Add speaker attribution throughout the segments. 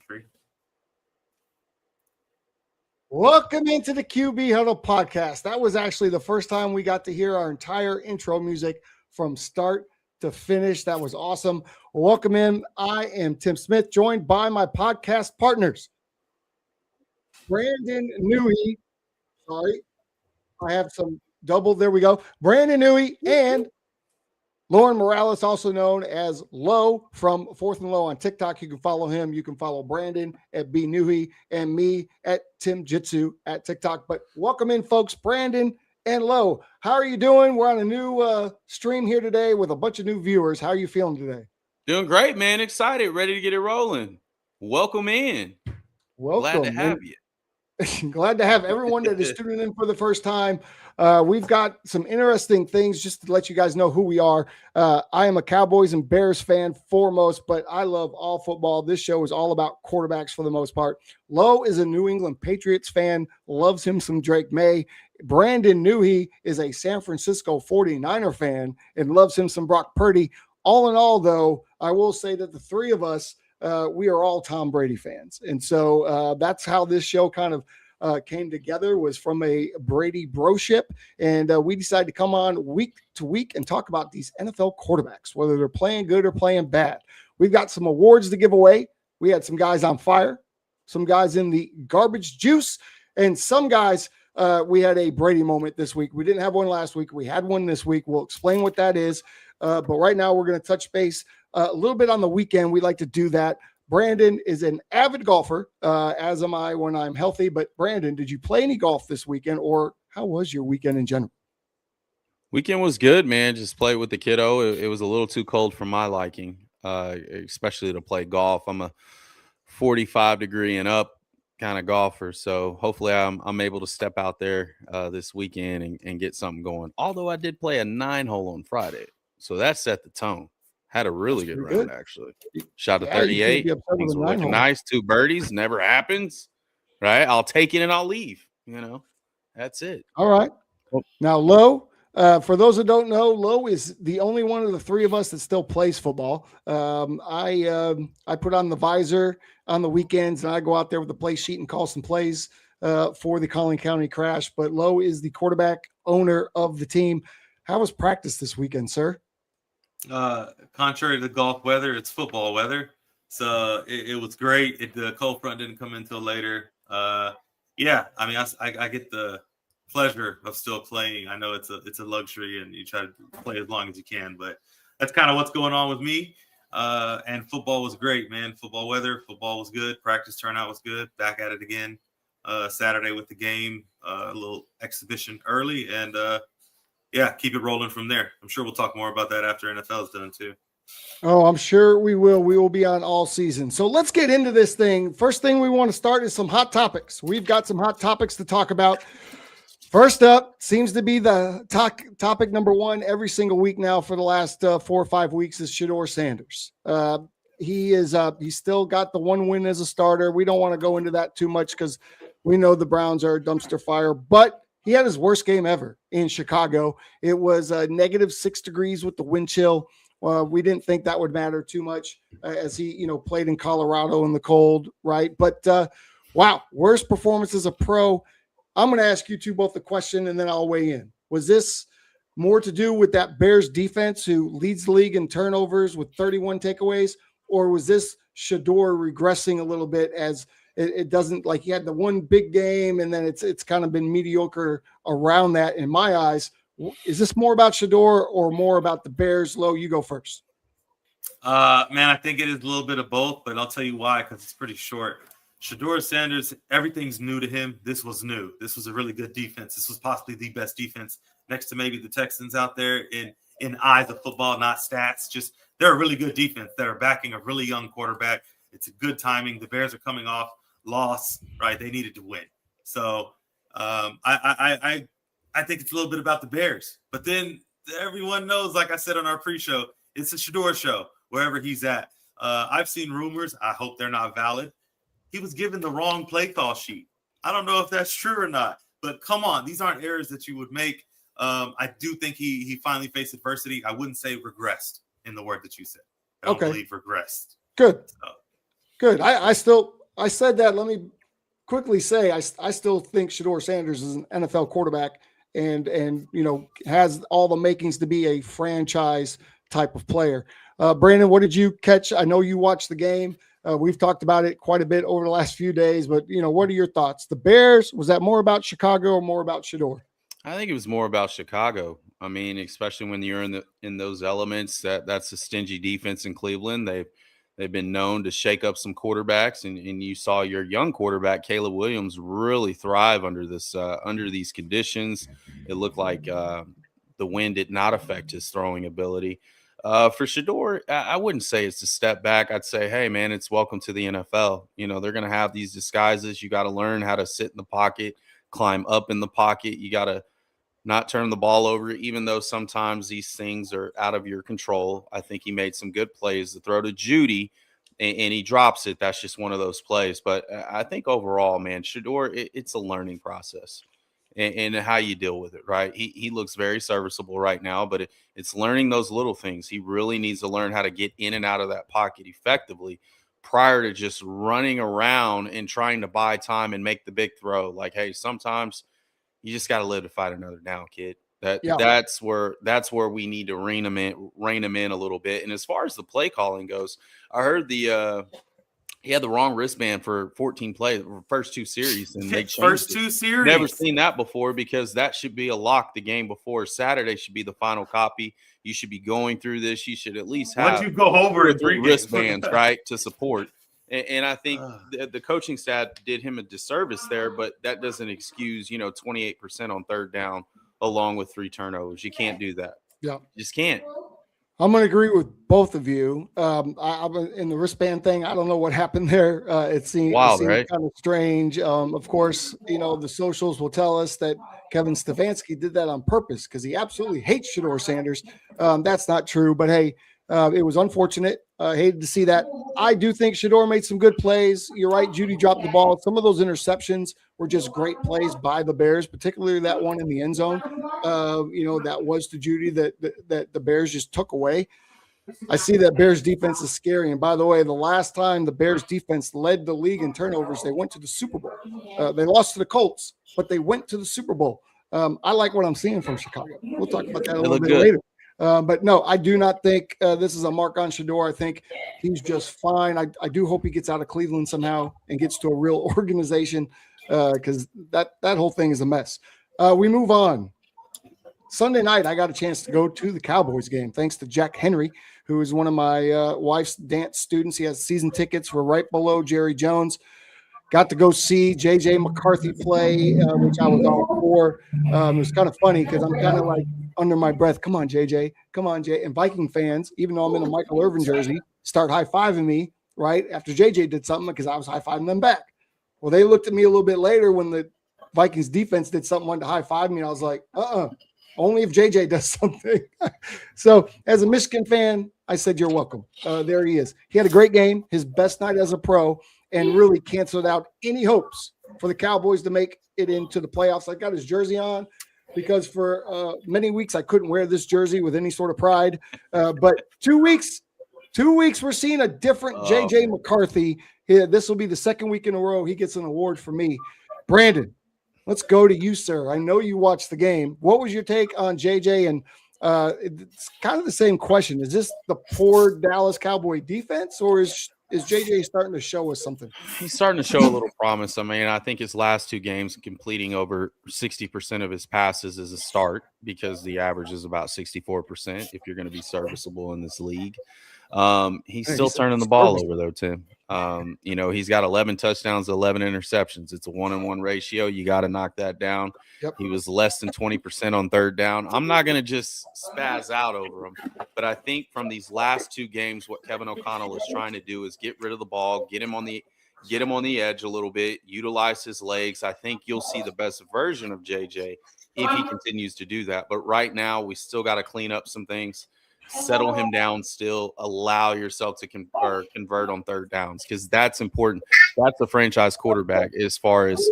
Speaker 1: country.
Speaker 2: Welcome into the QB Huddle podcast. That was actually the first time we got to hear our entire intro music from start to finish. That was awesome. Welcome in. I am Tim Smith, joined by my podcast partners, Brandon Newey. Sorry, I have some double. There we go. Brandon Newey and Lauren Morales, also known as Low from Fourth and Low on TikTok. You can follow him. You can follow Brandon at B Newey and me at Tim Jitsu at TikTok. But welcome in, folks. Brandon and Low, how are you doing? We're on a new stream here today with a bunch of new viewers. How are you feeling today?
Speaker 1: Doing great, man. Excited, ready to get it rolling. Welcome in.
Speaker 2: Welcome.
Speaker 1: Glad to have you.
Speaker 2: Glad to have everyone that is tuning in for the first time. We've got some interesting things just to let you guys know who we are. I am a Cowboys and Bears fan foremost, but I love all football. This show is all about quarterbacks for the most part. Lowe is a New England Patriots fan, loves him some Drake May. Brandon Newey is a San Francisco 49er fan and loves him some Brock Purdy. All in all, though, I will say that the three of us, we are all Tom Brady fans. And so that's how this show kind of came together, was from a Brady broship. And we decided to come on week to week and talk about these NFL quarterbacks, whether they're playing good or playing bad. We've got some awards to give away. We had some guys on fire, some guys in the garbage juice, and some guys, we had a Brady moment this week. We didn't have one last week. We had one this week. We'll explain what that is. But right now we're going to touch base a little bit on the weekend. We like to do that. Brandon is an avid golfer, as am I when I'm healthy. But Brandon, did you play any golf this weekend, or how was your weekend in general?
Speaker 1: Weekend was good, man. Just played with the kiddo. It was a little too cold for my liking, especially to play golf. I'm a 45 degree and up kind of golfer, so hopefully I'm able to step out there this weekend and get something going. Although I did play a 9-hole on Friday, so that set the tone. Had a really good round, actually. Shot a 38. Things were looking nice. 2 birdies. Never happens, right? I'll take it and I'll leave. That's it.
Speaker 2: All right. Now, Lowe, for those that don't know, Lowe is the only one of the three of us that still plays football. I put on the visor on the weekends, and I go out there with the play sheet and call some plays for the Collin County Crash. But Lowe is the quarterback owner of the team. How was practice this weekend, sir?
Speaker 3: Contrary to the golf weather, it's football weather. So it was great. The cold front didn't come until later. Yeah, I mean, I get the pleasure of still playing. I know it's a luxury, and you try to play as long as you can, but that's kind of what's going on with me. And football was great, man. Football weather, football was good. Practice turnout was good. Back at it again Saturday with the game. A little exhibition early, and yeah, keep it rolling from there. I'm sure we'll talk more about that after NFL is done too.
Speaker 2: Oh, I'm sure we will. We will be on all season. So let's get into this thing. First thing we want to start is some hot topics. We've got some hot topics to talk about. First up, seems to be the topic number one every single week now for the last 4 or 5 weeks, is Shedeur Sanders. He's still got the one win as a starter. We don't want to go into that too much because we know the Browns are a dumpster fire, but he had his worst game ever in Chicago. It was -6 degrees with the wind chill. We didn't think that would matter too much as he, played in Colorado in the cold, right? But wow, worst performance as a pro. I'm going to ask you two both the question, and then I'll weigh in. Was this more to do with that Bears defense who leads the league in turnovers with 31 takeaways, or was this Shedeur regressing a little bit as it doesn't, like, he had the one big game and then it's kind of been mediocre around that in my eyes? Is this more about Shedeur or more about the Bears? Low, you go first.
Speaker 3: Man, I think it is a little bit of both, but I'll tell you why, because it's pretty short. Shedeur Sanders, everything's new to him. This was new. This was a really good defense. This was possibly the best defense next to maybe the Texans out there in eyes of football, not stats. Just they're a really good defense that are backing a really young quarterback. It's a good timing. The Bears are coming off loss, right? They needed to win. So I think it's a little bit about the Bears. But then everyone knows, like I said on our pre-show, it's a Shedeur show wherever he's at. I've seen rumors. I hope they're not valid. He was given the wrong play call sheet. I don't know if that's true or not, but come on. These aren't errors that you would make. I do think he finally faced adversity. I wouldn't say regressed in the word that you said. I don't believe regressed.
Speaker 2: Good. Good. I said that. Let me quickly say I still think Shedeur Sanders is an NFL quarterback and has all the makings to be a franchise type of player. Brandon, what did you catch? I know you watched the game. We've talked about it quite a bit over the last few days, but what are your thoughts? The Bears, was that more about Chicago or more about Shedeur?
Speaker 1: I think it was more about Chicago. I mean, especially when you're in those elements, that's a stingy defense in Cleveland. They've been known to shake up some quarterbacks, and you saw your young quarterback Caleb Williams really thrive under these conditions. It looked like the wind did not affect his throwing ability. For Shedeur, I wouldn't say it's a step back. I'd say, hey man, it's welcome to the NFL. They're going to have these disguises. You got to learn how to sit in the pocket, climb up in the pocket. You got to not turn the ball over, even though sometimes these things are out of your control. I think he made some good plays. The throw to Judy, and he drops it. That's just one of those plays. But I think overall, man, Shedeur, it's a learning process and how you deal with it, right? He looks very serviceable right now, but it's learning those little things. He really needs to learn how to get in and out of that pocket effectively prior to just running around and trying to buy time and make the big throw. Like, hey, sometimes – you just got to live to fight another down, kid. That's where we need to rein him in a little bit. And as far as the play calling goes, I heard he had the wrong wristband for 14 plays, first two series, and they
Speaker 3: first two series.
Speaker 1: Never seen that before, because that should be a lock the game before. Saturday should be the final copy. You should be going through this. You should at least have
Speaker 3: you go over in 3
Speaker 1: wristbands, right, to support. And I think the coaching staff did him a disservice there, but that doesn't excuse, 28% on third down along with 3 turnovers. You can't do that.
Speaker 2: Yeah.
Speaker 1: You just can't.
Speaker 2: I'm going to agree with both of you. I'm in the wristband thing. I don't know what happened there. It seemed
Speaker 1: right?
Speaker 2: kind of strange. Of course, the socials will tell us that Kevin Stefanski did that on purpose because he absolutely hates Shedeur Sanders. That's not true, but hey, it was unfortunate. Hated to see that. I do think Shedeur made some good plays. You're right. Judy dropped the ball. Some of those interceptions were just great plays by the Bears, particularly that one in the end zone. That was to Judy that the Bears just took away. I see that Bears defense is scary. And by the way, the last time the Bears defense led the league in turnovers, they went to the Super Bowl. They lost to the Colts, but they went to the Super Bowl. I like what I'm seeing from Chicago. We'll talk about that a little bit later. But no, I do not think this is a mark on Shedeur. I think he's just fine. I do hope he gets out of Cleveland somehow and gets to a real organization because that whole thing is a mess. We move on. Sunday night, I got a chance to go to the Cowboys game thanks to Jack Henry, who is one of my wife's dance students. He has season tickets. We're right below Jerry Jones. Got to go see J.J. McCarthy play, which I was all for. It was kind of funny because I'm kind of like under my breath, come on, J.J., come on, Jay. And Viking fans, even though I'm in a Michael Irvin jersey, start high-fiving me, right, after J.J. did something because I was high-fiving them back. Well, they looked at me a little bit later when the Vikings defense did something, wanted to high-five me, and I was like, only if J.J. does something. So as a Michigan fan, I said, you're welcome. There he is. He had a great game, his best night as a pro, and really canceled out any hopes for the Cowboys to make it into the playoffs. I got his jersey on because for many weeks I couldn't wear this jersey with any sort of pride. But 2 weeks we're seeing a different J.J. McCarthy. This will be the second week in a row he gets an award for me. Brandon, let's go to you, sir. I know you watched the game. What was your take on J.J.? And it's kind of the same question. Is this the poor Dallas Cowboy defense, or is JJ starting to show us something?
Speaker 1: He's starting to show a little promise. I mean, I think his last 2 games completing over 60% of his passes is a start because the average is about 64% if you're going to be serviceable in this league. He's still turning the ball over, though, Tim. He's got 11 touchdowns, 11 interceptions. It's a 1-on-1 ratio. You got to knock that down.
Speaker 2: Yep.
Speaker 1: He was less than 20% on third down. I'm not going to just spaz out over him, but I think from these last 2 games, what Kevin O'Connell is trying to do is get rid of the ball, get him on the edge a little bit, utilize his legs. I think you'll see the best version of JJ if he continues to do that. But right now, we still got to clean up some things. Settle him down still, allow yourself to convert on third downs because that's important. That's a franchise quarterback as far as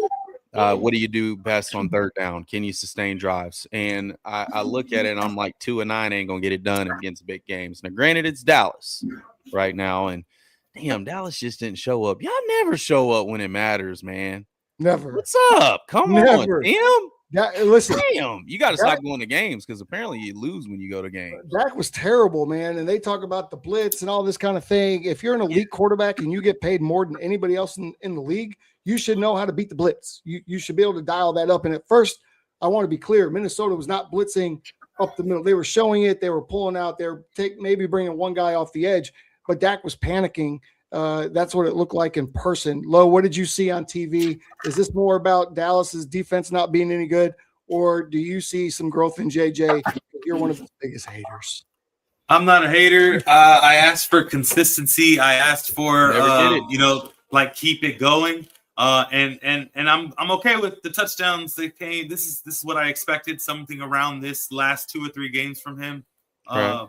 Speaker 1: what do you do best on third down? Can you sustain drives? And I look at it and I'm like 2-9 ain't going to get it done against big games. Now, granted, it's Dallas right now, and damn, Dallas just didn't show up. Y'all never show up when it matters, man.
Speaker 2: Never.
Speaker 1: What's up? Come
Speaker 2: Never.
Speaker 1: on, Tim.
Speaker 2: Listen,
Speaker 1: Damn, you got to stop going to games because apparently you lose when you go to games.
Speaker 2: Dak was terrible, man. And they talk about the blitz and all this kind of thing. If you're an elite quarterback and you get paid more than anybody else in the league, you should know how to beat the blitz. You should be able to dial that up. And at first, I want to be clear, Minnesota was not blitzing up the middle. They were showing it. They were pulling out. They were maybe bringing one guy off the edge, but Dak was panicking. That's what it looked like in person. Lo, what did you see on TV? Is this more about Dallas's defense not being any good, or do you see some growth in JJ? You're one of the biggest haters.
Speaker 3: I'm not a hater. I asked for consistency. I asked for keep it going. And I'm okay with the touchdowns that came. This is what I expected. Something around this last 2 or 3 games from him.
Speaker 1: Right.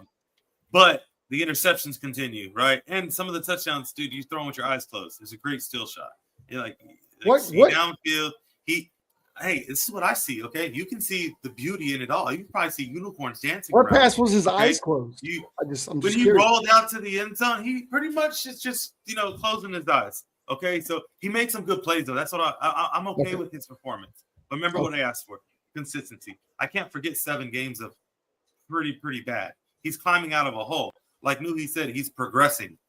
Speaker 3: But the interceptions continue, right? And some of the touchdowns, dude, you throw them with your eyes closed. It's a great still shot. You're like
Speaker 2: what?
Speaker 3: Downfield. Hey, this is what I see. Okay, you can see the beauty in it all. You can probably see unicorns dancing.
Speaker 2: What pass was his eyes closed?
Speaker 3: When he rolled out to the end zone, he pretty much is just closing his eyes. Okay, so he made some good plays though. That's what I'm okay with his performance. But remember what I asked for: consistency. I can't forget 7 games of pretty bad. He's climbing out of a hole. Like Nuhi said, he's progressing.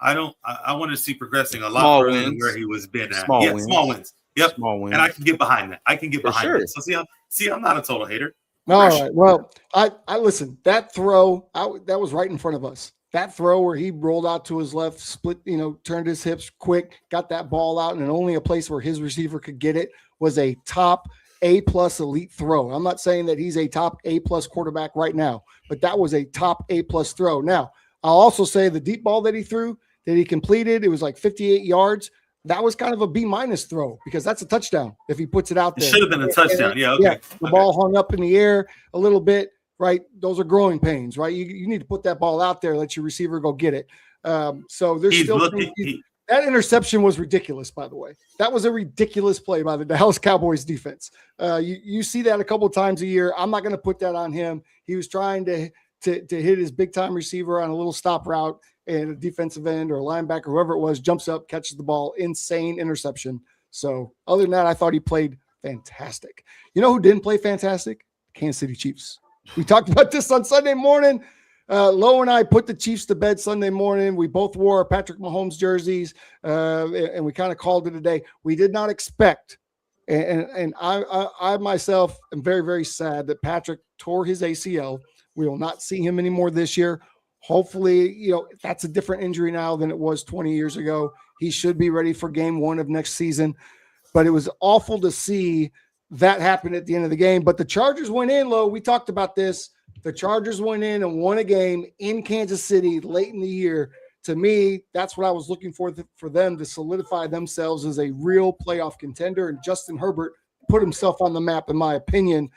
Speaker 3: I want to see progressing a lot further than where he was been at. Small wins. Yep. Small wins. And I can get behind that. I can get behind it. So see, I'm not a total hater.
Speaker 2: All right. Well, I listen. That throw, that was right in front of us. That throw where he rolled out to his left, split, turned his hips quick, got that ball out, and only a place where his receiver could get it was a top A+ elite throw. I'm not saying that he's a top A+ quarterback right now, but that was a top A+ throw. Now, I'll also say the deep ball that he threw, that he completed, it was like 58 yards. That was kind of a B- throw because that's a touchdown if he puts it out there.
Speaker 3: It should have been a touchdown.
Speaker 2: The ball hung up in the air a little bit, right? Those are growing pains, right? You need to put that ball out there, let your receiver go get it. So there's that interception was ridiculous, by the way. That was a ridiculous play by the Dallas Cowboys defense. You see that a couple of times a year. I'm not going to put that on him. He was trying to hit his big-time receiver on a little stop route, and a defensive end or a linebacker, whoever it was, jumps up, catches the ball. Insane interception. So other than that, I thought he played fantastic. You know who didn't play fantastic? Kansas City Chiefs. We talked about this on Sunday morning. Lo and I put the Chiefs to bed Sunday morning. We both wore our Patrick Mahomes jerseys, and we kind of called it a day. We did not expect, and I myself am very, very sad that Patrick tore his ACL. We will not see him anymore this year. Hopefully, that's a different injury now than it was 20 years ago. He should be ready for game 1 of next season. But it was awful to see that happen at the end of the game. But the Chargers went in, Lo. We talked about this. The Chargers went in and won a game in Kansas City late in the year. To me, that's what I was looking for them to solidify themselves as a real playoff contender. And Justin Herbert put himself on the map, in my opinion,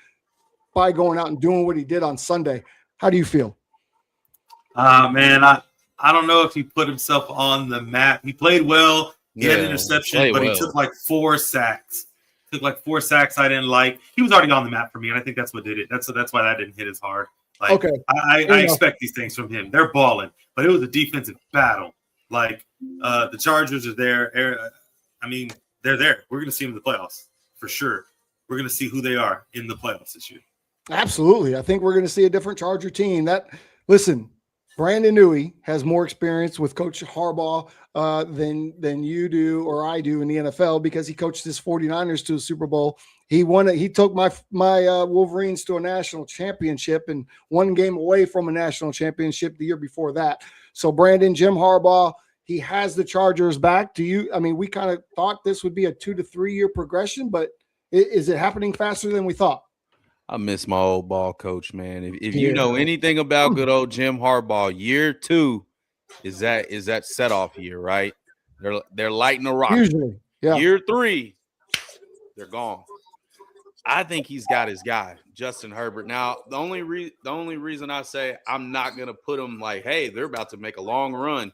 Speaker 2: by going out and doing what he did on Sunday. How do you feel?
Speaker 3: Man, I don't know if he put himself on the map. He played well. He had an interception, but he took like 4 sacks. I didn't like. He was already on the map for me, and I think that's what did it. That's why that didn't hit as hard. Like, okay. I expect these things from him. They're balling, but it was a defensive battle. Like the Chargers are there. I mean, they're there. We're going to see them in the playoffs for sure. We're going to see who they are in the playoffs this year.
Speaker 2: Absolutely. I think we're going to see a different Charger team. Listen, Brandon Newey has more experience with Coach Harbaugh than you do or I do in the NFL because he coached his 49ers to a Super Bowl. He took my Wolverines to a national championship and 1 game away from a national championship the year before that. So Brandon, Jim Harbaugh, he has the Chargers back. We kind of thought this would be a 2 to 3 year progression, but is it happening faster than we thought?
Speaker 1: I miss my old ball coach, man. If you know anything about good old Jim Harbaugh, year 2 is that set off year, right? They're lighting a rocket.
Speaker 2: Usually, yeah.
Speaker 1: Year 3, they're gone. I think he's got his guy, Justin Herbert. Now, the only reason I say I'm not gonna put him like, hey, they're about to make a long run.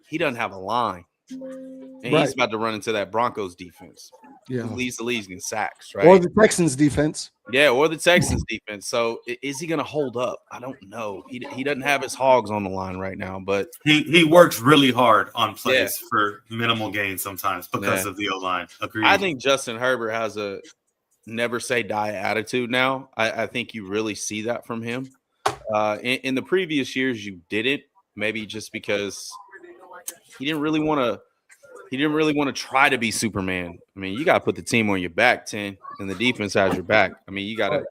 Speaker 1: He doesn't have a line. And he's about to run into that Broncos defense.
Speaker 2: Yeah.
Speaker 1: Who leads the league in sacks, right?
Speaker 2: Or the Texans defense.
Speaker 1: Yeah, or the Texans defense. So is he going to hold up? I don't know. He doesn't have his hogs on the line right now, but
Speaker 3: he works really hard on plays for minimal gain sometimes because of the O-line. Agreed.
Speaker 1: I think Justin Herbert has a never say die attitude now. I think you really see that from him. In the previous years, you didn't, maybe just because he didn't really want to try to be Superman. I mean, you got to put the team on your back, 10, and the defense has your back. I mean, you got a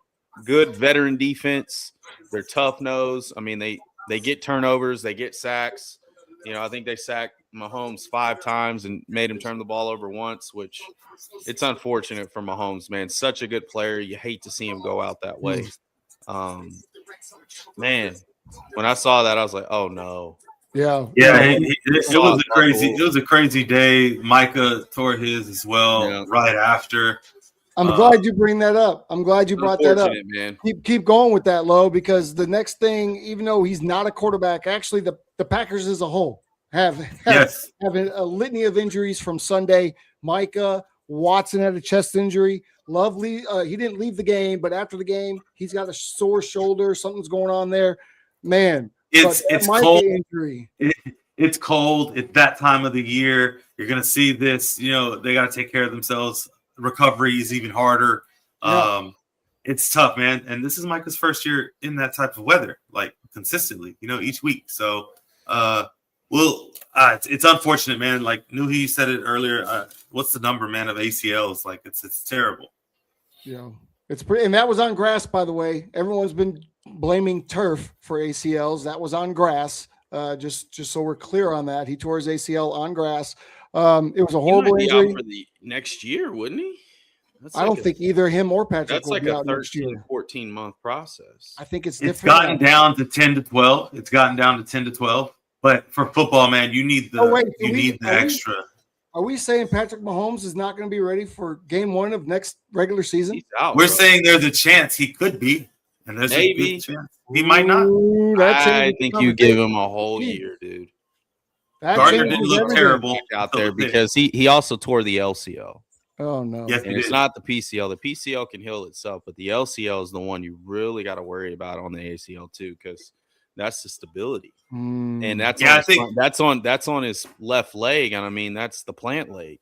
Speaker 1: good veteran defense. They're tough nose. I mean, they get turnovers, they get sacks. You know, I think they sacked Mahomes 5 times and made him turn the ball over once, which it's unfortunate for Mahomes, man. Such a good player. You hate to see him go out that way. Man, when I saw that, I was like, oh no.
Speaker 3: Yeah. It was a crazy day. Micah tore his as well right after.
Speaker 2: I'm glad you bring that up. I'm glad you brought that up.
Speaker 1: Man.
Speaker 2: Keep going with that, Lo, because the next thing, even though he's not a quarterback, actually the Packers as a whole have a litany of injuries from Sunday. Micah, Watson had a chest injury. Lovely. He didn't leave the game, but after the game, he's got a sore shoulder. Something's going on there. Man,
Speaker 3: it's cold. Injury. It's cold. It's that time of the year. You're going to see this. You know, they got to take care of themselves. Recovery is even harder. Yeah. It's tough, man. And this is Micah's first year in that type of weather, like consistently, you know, each week. So, it's unfortunate, man. Like Nuhi said it earlier. What's the number, man, of ACLs? Like it's terrible.
Speaker 2: Yeah, it's pretty. And that was on grass, by the way. Everyone's been blaming turf for ACLs. That was on grass. Just so we're clear on that, he tore his ACL on grass. It was a horrible injury.
Speaker 1: For the next year, wouldn't he?
Speaker 2: I don't think either him or Patrick.
Speaker 1: That's like a 13, 14-month process.
Speaker 2: I think it's
Speaker 3: different. It's gotten down to 10 to 12. It's gotten down to 10 to 12. But for football, man, you need the extra.
Speaker 2: Are we saying Patrick Mahomes is not going to be ready for game 1 of next regular season?
Speaker 3: We're saying there's a chance he could be, and there's a good chance he might not.
Speaker 1: I think you give him a whole year, dude.
Speaker 3: Gardner didn't look terrible
Speaker 1: out there because he also tore the LCL.
Speaker 2: Oh no!
Speaker 3: Yes,
Speaker 1: and it's not the PCL. The PCL can heal itself, but the LCL is the one you really got to worry about on the ACL too, because that's the stability, and that's on his left leg, and I mean that's the plant leg.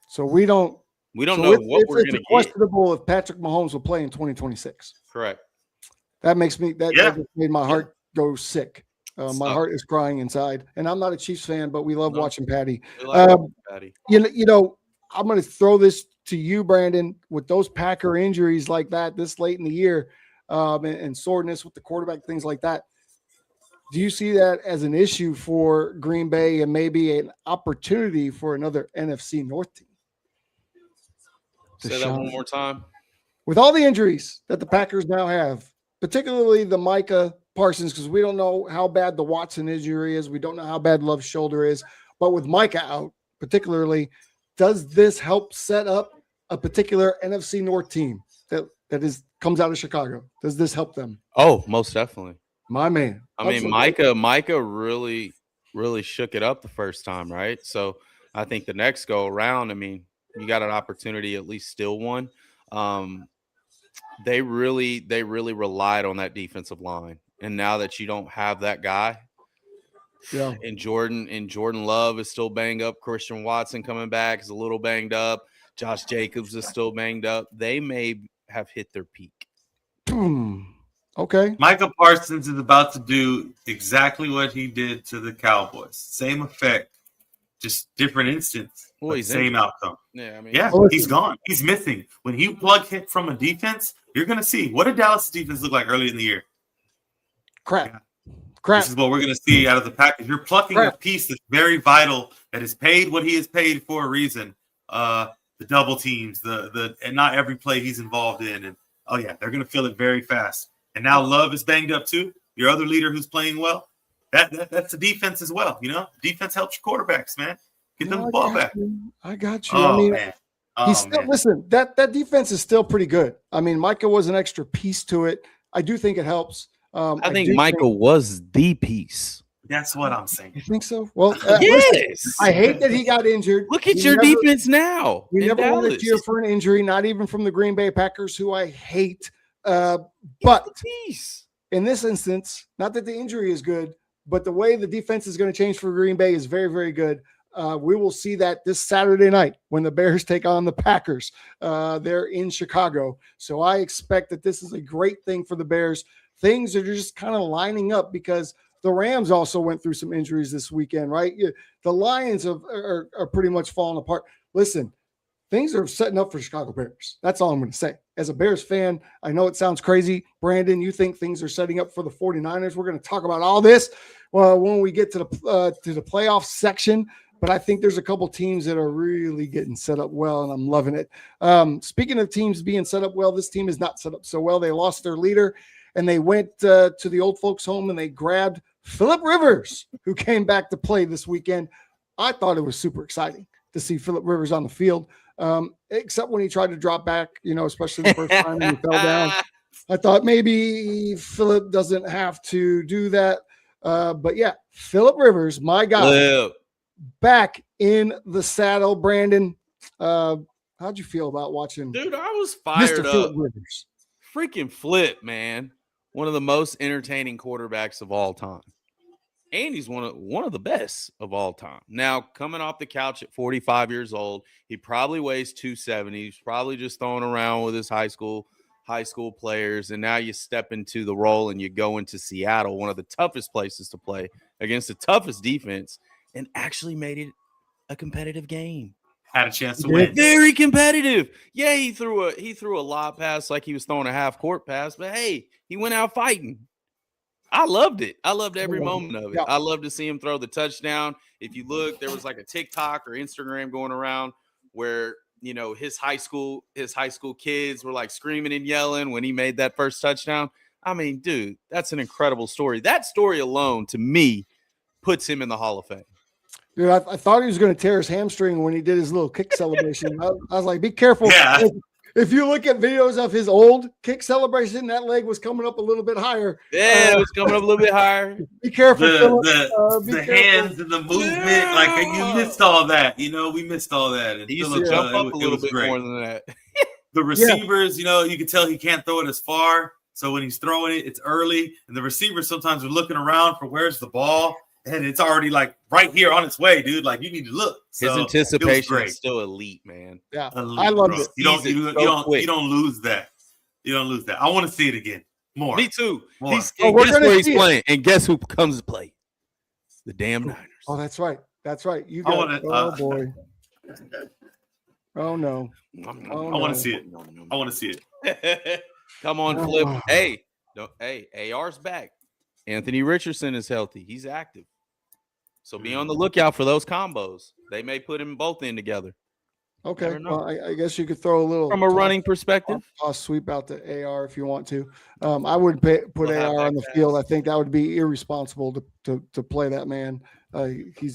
Speaker 2: So we don't
Speaker 1: know what we're going to get.
Speaker 2: It's questionable if Patrick Mahomes will play in 2026.
Speaker 1: Correct.
Speaker 2: That makes me that just made my heart go sick. My heart is crying inside, and I'm not a Chiefs fan, but we love watching Patty.
Speaker 1: Patty.
Speaker 2: You know, I'm going to throw this to you, Brandon, with those Packer injuries like that this late in the year, and soreness with the quarterback, things like that. Do you see that as an issue for Green Bay and maybe an opportunity for another NFC North team?
Speaker 1: Say that one more time.
Speaker 2: With all the injuries that the Packers now have, particularly the Micah Parsons, because we don't know how bad the Watson injury is. We don't know how bad Love's shoulder is. But with Micah out, particularly, does this help set up a particular NFC North team that comes out of Chicago? Does this help them?
Speaker 1: Oh, most definitely.
Speaker 2: My man.
Speaker 1: I mean, Micah really, really shook it up the first time, right? So I think the next go around, I mean, you got an opportunity at least steal one. They really relied on that defensive line. And now that you don't have that guy, and Jordan Love is still banged up. Christian Watson coming back is a little banged up. Josh Jacobs is still banged up. They may have hit their peak.
Speaker 2: Okay.
Speaker 3: Micah Parsons is about to do exactly what he did to the Cowboys. Same effect, just different instance. Same outcome.
Speaker 1: Yeah, I mean,
Speaker 3: he's gone. He's missing. When you plug hit from a defense, you're going to see. What did Dallas' defense look like early in the year?
Speaker 2: Crap.
Speaker 3: This is what we're going to see out of the Packers. You're plucking a piece that's very vital, that is paid what he is paid for a reason. The double teams, and not every play he's involved in. And they're going to feel it very fast. And now Love is banged up too. Your other leader who's playing well. That's the defense as well. You know, defense helps your quarterbacks, man. Get them the ball back.
Speaker 2: I got you. I mean,
Speaker 3: man.
Speaker 2: Listen, that defense is still pretty good. I mean, Micah was an extra piece to it. I do think it helps.
Speaker 1: I think Michael was the piece.
Speaker 3: That's what I'm saying.
Speaker 2: You think so? Well,
Speaker 1: Yes.
Speaker 2: listen, I hate that he got injured.
Speaker 1: Look at your defense now.
Speaker 2: We
Speaker 1: in
Speaker 2: never want to
Speaker 1: Dallas.
Speaker 2: cheer for an injury, not even from the Green Bay Packers, who I hate. But
Speaker 1: Peace.
Speaker 2: in this instance, not that the injury is good, but the way the defense is going to change for Green Bay is very, very good. We will see that this Saturday night when the Bears take on the Packers. They're in Chicago. So I expect that this is a great thing for the Bears. Things are just kind of lining up because the Rams also went through some injuries this weekend, right? The Lions are pretty much falling apart. Listen, things are setting up for Chicago Bears. That's all I'm going to say. As a Bears fan, I know it sounds crazy. Brandon, you think things are setting up for the 49ers. We're going to talk about all this when we get to the playoff section. But I think there's a couple teams that are really getting set up well, and I'm loving it. Speaking of teams being set up well, this team is not set up so well. They lost their leader, and they went to the old folks' home, and they grabbed Phillip Rivers, who came back to play this weekend. I thought it was super exciting to see Phillip Rivers on the field, except when he tried to drop back, especially the first time when he fell down. I thought maybe Phillip doesn't have to do that. But yeah, Phillip Rivers, my guy, back in the saddle. Brandon, how'd you feel about watching?
Speaker 1: Dude, I was fired up.
Speaker 2: Phillip Rivers.
Speaker 1: Freaking flip, man. One of the most entertaining quarterbacks of all time. And he's one of the best of all time. Now, coming off the couch at 45 years old, he probably weighs 270. He's probably just throwing around with his high school players. And now you step into the role and you go into Seattle, one of the toughest places to play against the toughest defense, and actually made it a competitive game.
Speaker 3: Had a chance to win.
Speaker 1: Very competitive. Yeah, he threw a lot pass like he was throwing a half court pass, but hey, he went out fighting. I loved it. I loved every moment of it.
Speaker 2: Yeah.
Speaker 1: I loved to see him throw the touchdown. If you look, there was like a TikTok or Instagram going around where, his high school kids were like screaming and yelling when he made that first touchdown. I mean, dude, that's an incredible story. That story alone, to me, puts him in the Hall of Fame.
Speaker 2: Dude, I thought he was going to tear his hamstring when he did his little kick celebration. I was like, be careful.
Speaker 3: Yeah.
Speaker 2: If you look at videos of his old kick celebration, that leg was coming up a little bit higher.
Speaker 1: Yeah, it was coming up a little bit higher.
Speaker 2: Be careful.
Speaker 3: The hands and the movement, like you missed all that. We missed all that. And
Speaker 1: he used to jump up a little bit more than that.
Speaker 3: The receivers, you can tell he can't throw it as far. So when he's throwing it, it's early. And the receivers sometimes are looking around for where's the ball. And it's already like right here on its way, dude. Like you need to look.
Speaker 1: His anticipation is still elite, man.
Speaker 2: Yeah,
Speaker 3: elite,
Speaker 2: I love
Speaker 3: bro.
Speaker 2: it.
Speaker 3: You don't lose that. You don't lose that. I want to see it again. More.
Speaker 1: Me too.
Speaker 3: More.
Speaker 1: Guess where he's playing, and guess who comes to play? The damn Niners.
Speaker 2: Oh, that's right. That's right. You got it. Oh boy. Oh no.
Speaker 3: I want to see it. I want to see it.
Speaker 1: Come on, Flip. Hey, AR's back. Anthony Richardson is healthy. He's active. So be on the lookout for those combos. They may put them both in together.
Speaker 2: Okay. Well, I guess you could throw a little
Speaker 1: from a running perspective.
Speaker 2: I'll sweep out the AR if you want to. I wouldn't put AR on the field. I think that would be irresponsible to play that man. He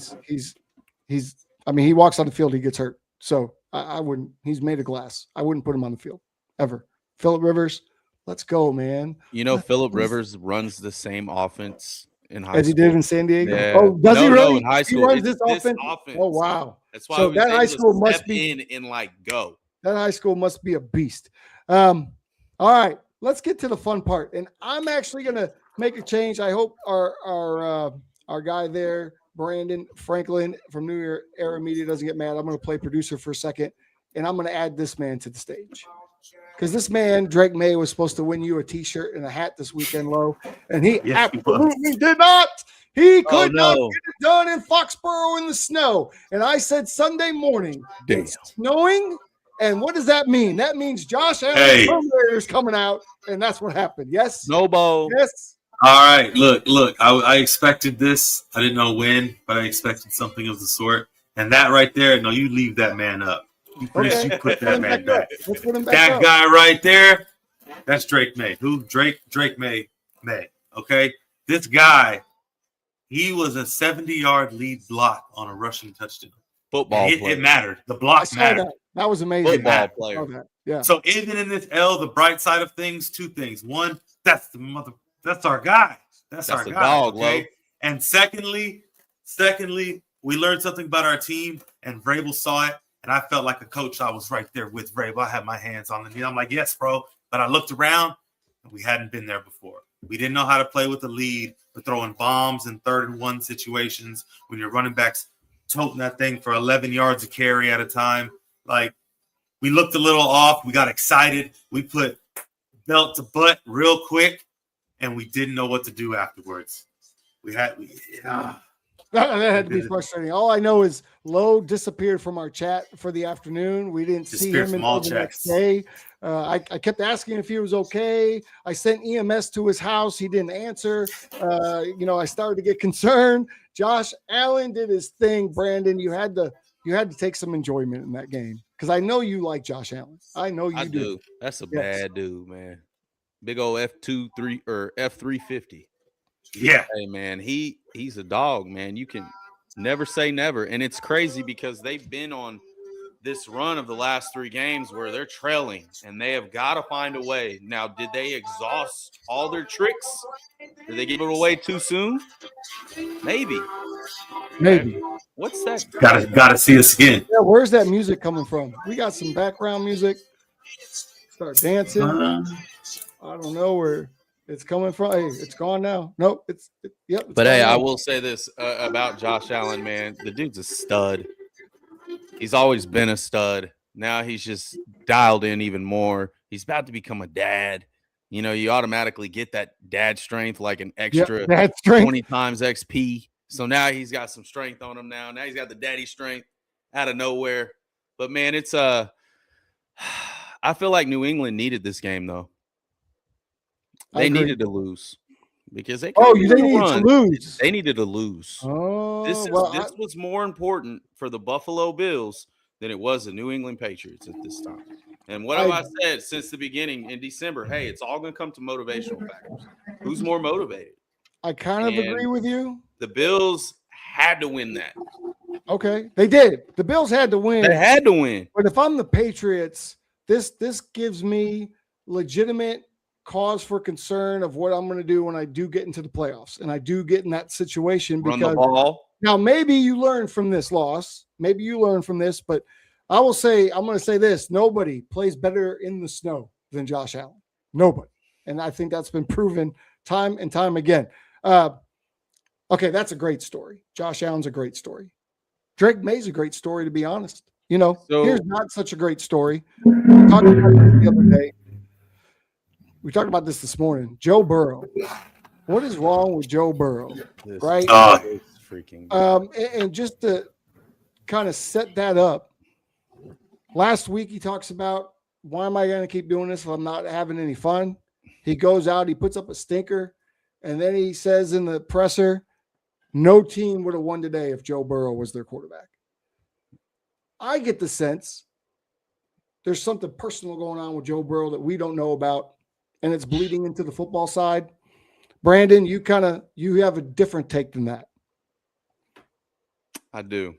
Speaker 2: walks on the field, he gets hurt. So I wouldn't. He's made of glass. I wouldn't put him on the field ever. Phillip Rivers, let's go, man.
Speaker 1: Phillip Rivers runs the same offense in high school
Speaker 2: as he did in San Diego.
Speaker 1: Yeah.
Speaker 2: Oh, does he really?
Speaker 1: No, in high school,
Speaker 2: he runs this offense. Oh, wow.
Speaker 1: That's why
Speaker 2: so that high school must be
Speaker 1: in like go.
Speaker 2: That high school must be a beast. All right, let's get to the fun part. And I'm actually gonna make a change. I hope our guy there, Brandon Franklin from New Era Media, doesn't get mad. I'm gonna play producer for a second, and I'm gonna add this man to the stage. Because this man, Drake May, was supposed to win you a T-shirt and a hat this weekend, Low, and he absolutely did not. He could not get it done in Foxborough in the snow. And I said Sunday morning, it's snowing. And what does that mean? That means Josh Allen is coming out, and that's what happened. Yes?
Speaker 1: Snowball.
Speaker 2: Yes.
Speaker 3: All right. Look. I expected this. I didn't know when, but I expected something of the sort. And that right there, no, you leave that man up. You put that man back. That guy right there, that's Drake May. Who? Drake May. Okay? This guy, he was a 70-yard lead block on a rushing touchdown.
Speaker 1: Football
Speaker 3: player. It mattered. The block mattered.
Speaker 2: That was amazing.
Speaker 1: Football player.
Speaker 2: Yeah.
Speaker 3: So even in this L, the bright side of things, two things. One, that's our guy. That's our guy.
Speaker 1: Dog,
Speaker 3: okay?
Speaker 1: Lo.
Speaker 3: And secondly, we learned something about our team, and Vrabel saw it. And I felt like a coach. I was right there with Vrabel. I had my hands on the knee. I'm like, yes, bro. But I looked around, and we hadn't been there before. We didn't know how to play with the lead. We're throwing bombs in 3rd and 1 situations when your running backs toting that thing for 11 yards a carry at a time. Like, we looked a little off. We got excited. We put belt to butt real quick, and we didn't know what to do afterwards.
Speaker 2: That had to be frustrating. All I know is Lowe disappeared from our chat for the afternoon. We didn't see him until the next day. I kept asking if he was okay. I sent EMS to his house. He didn't answer. I started to get concerned. Josh Allen did his thing. Brandon, you had to take some enjoyment in that game because I know you like Josh Allen. I know you do.
Speaker 1: That's a bad dude, man. Big old F2-3 or F350.
Speaker 3: Yeah.
Speaker 1: Hey, man, he's a dog, man. You can never say never. And it's crazy because they've been on this run of the last 3 games where they're trailing and they have got to find a way. Now, did they exhaust all their tricks? Did they give it away too soon? Maybe. What's that?
Speaker 3: Gotta see us again.
Speaker 2: Yeah, where's that music coming from? We got some background music. Start dancing. I don't know where it's coming from. Hey, it's gone now. Nope. It's
Speaker 1: but hey, now. I will say this about Josh Allen, man. The dude's a stud. He's always been a stud. Now he's just dialed in even more. He's about to become a dad. You know, you automatically get that dad strength, like an extra 20 times XP. So now he's got some strength on him now. Now he's got the daddy strength out of nowhere. But, man, it's I feel like New England needed this game, though. They needed to lose because they needed to lose. They needed to lose.
Speaker 2: Oh,
Speaker 1: this was more important for the Buffalo Bills than it was the New England Patriots at this time. And what have I said since the beginning in December? Hey, it's all going to come to motivational factors. Who's more motivated?
Speaker 2: I kind of agree with you.
Speaker 1: The Bills had to win that.
Speaker 2: Okay, they did. The Bills had to win.
Speaker 1: They had to win.
Speaker 2: But if I'm the Patriots, this gives me legitimate cause for concern of what I'm going to do when I do get into the playoffs and I do get in that situation.
Speaker 1: Run the ball.
Speaker 2: Now, maybe you learn from this loss. Maybe you learn from this, but I'm going to say this. Nobody plays better in the snow than Josh Allen. Nobody. And I think that's been proven time and time again. Okay, that's a great story. Josh Allen's a great story. Drake May's a great story, to be honest. Here's not such a great story. We talked about this the other day. We talked about this morning. Joe Burrow. What is wrong with Joe Burrow? Right?
Speaker 1: It's freaking.
Speaker 2: And just to kind of set that up, last week he talks about, why am I going to keep doing this if I'm not having any fun? He goes out, he puts up a stinker, and then he says in the presser, no team would have won today if Joe Burrow was their quarterback. I get the sense there's something personal going on with Joe Burrow that we don't know about, and it's bleeding into the football side. Brandon, you have a different take than that.
Speaker 1: I do.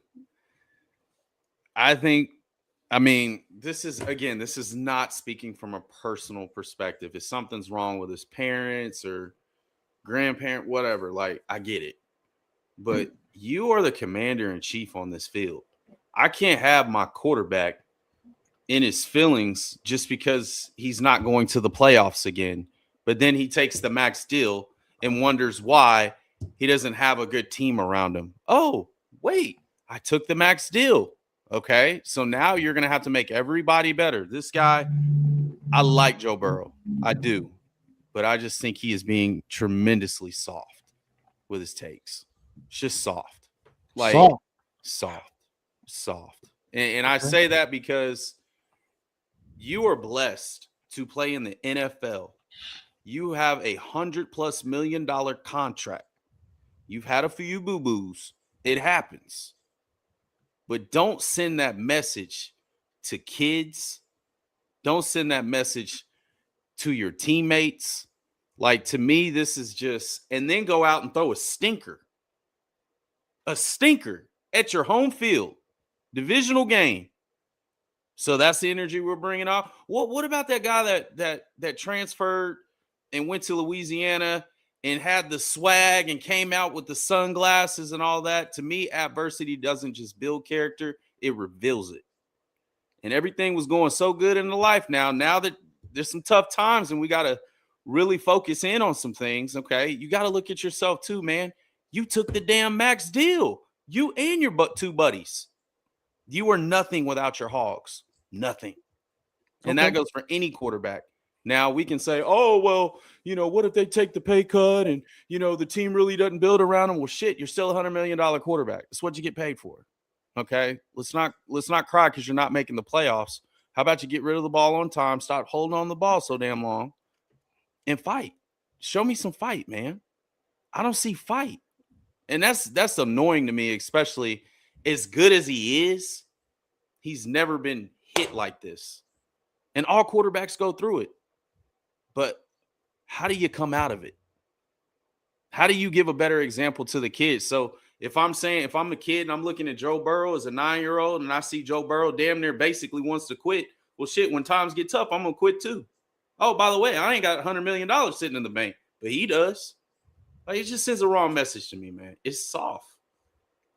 Speaker 1: This is not speaking from a personal perspective. If something's wrong with his parents or grandparent, whatever, like, I get it. But you are the commander in chief on this field. I can't have my quarterback in his feelings just because he's not going to the playoffs again. But then he takes the max deal and wonders why he doesn't have a good team around him. Oh, wait, I took the max deal. Okay, so now you're going to have to make everybody better. This guy, I like Joe Burrow. I do. But I just think he is being tremendously soft with his takes. It's just soft. Like, soft. And I say that because you are blessed to play in the NFL. You have $100+ million contract. You've had a few boo-boos. It happens. But don't send that message to kids. Don't send that message to your teammates. Like, to me, this is just, and then go out and throw a stinker at your home field, divisional game. So that's the energy we're bringing off. What about that guy that transferred and went to Louisiana and had the swag and came out with the sunglasses and all that, to me, adversity doesn't just build character, it reveals it. And everything was going so good in the life now that there's some tough times and we got to really focus in on some things, okay? You got to look at yourself too, man. You took the damn max deal. You and your two buddies. You were nothing without your Hogs. Nothing. And that goes for any quarterback. Now we can say, oh, well, what if they take the pay cut and, the team really doesn't build around them? Well, shit, you're still $100 million quarterback. That's what you get paid for. Okay. Let's not cry because you're not making the playoffs. How about you get rid of the ball on time? Stop holding on the ball so damn long and fight. Show me some fight, man. I don't see fight. And that's annoying to me, especially as good as he is. He's never been hit like this. And all quarterbacks go through it. But how do you come out of it? How do you give a better example to the kids? So if I'm a kid and I'm looking at Joe Burrow as a 9-year-old and I see Joe Burrow damn near basically wants to quit, well, shit, when times get tough, I'm going to quit too. Oh, by the way, I ain't got $100 million sitting in the bank, but he does. Like, it just sends a wrong message to me, man. It's soft.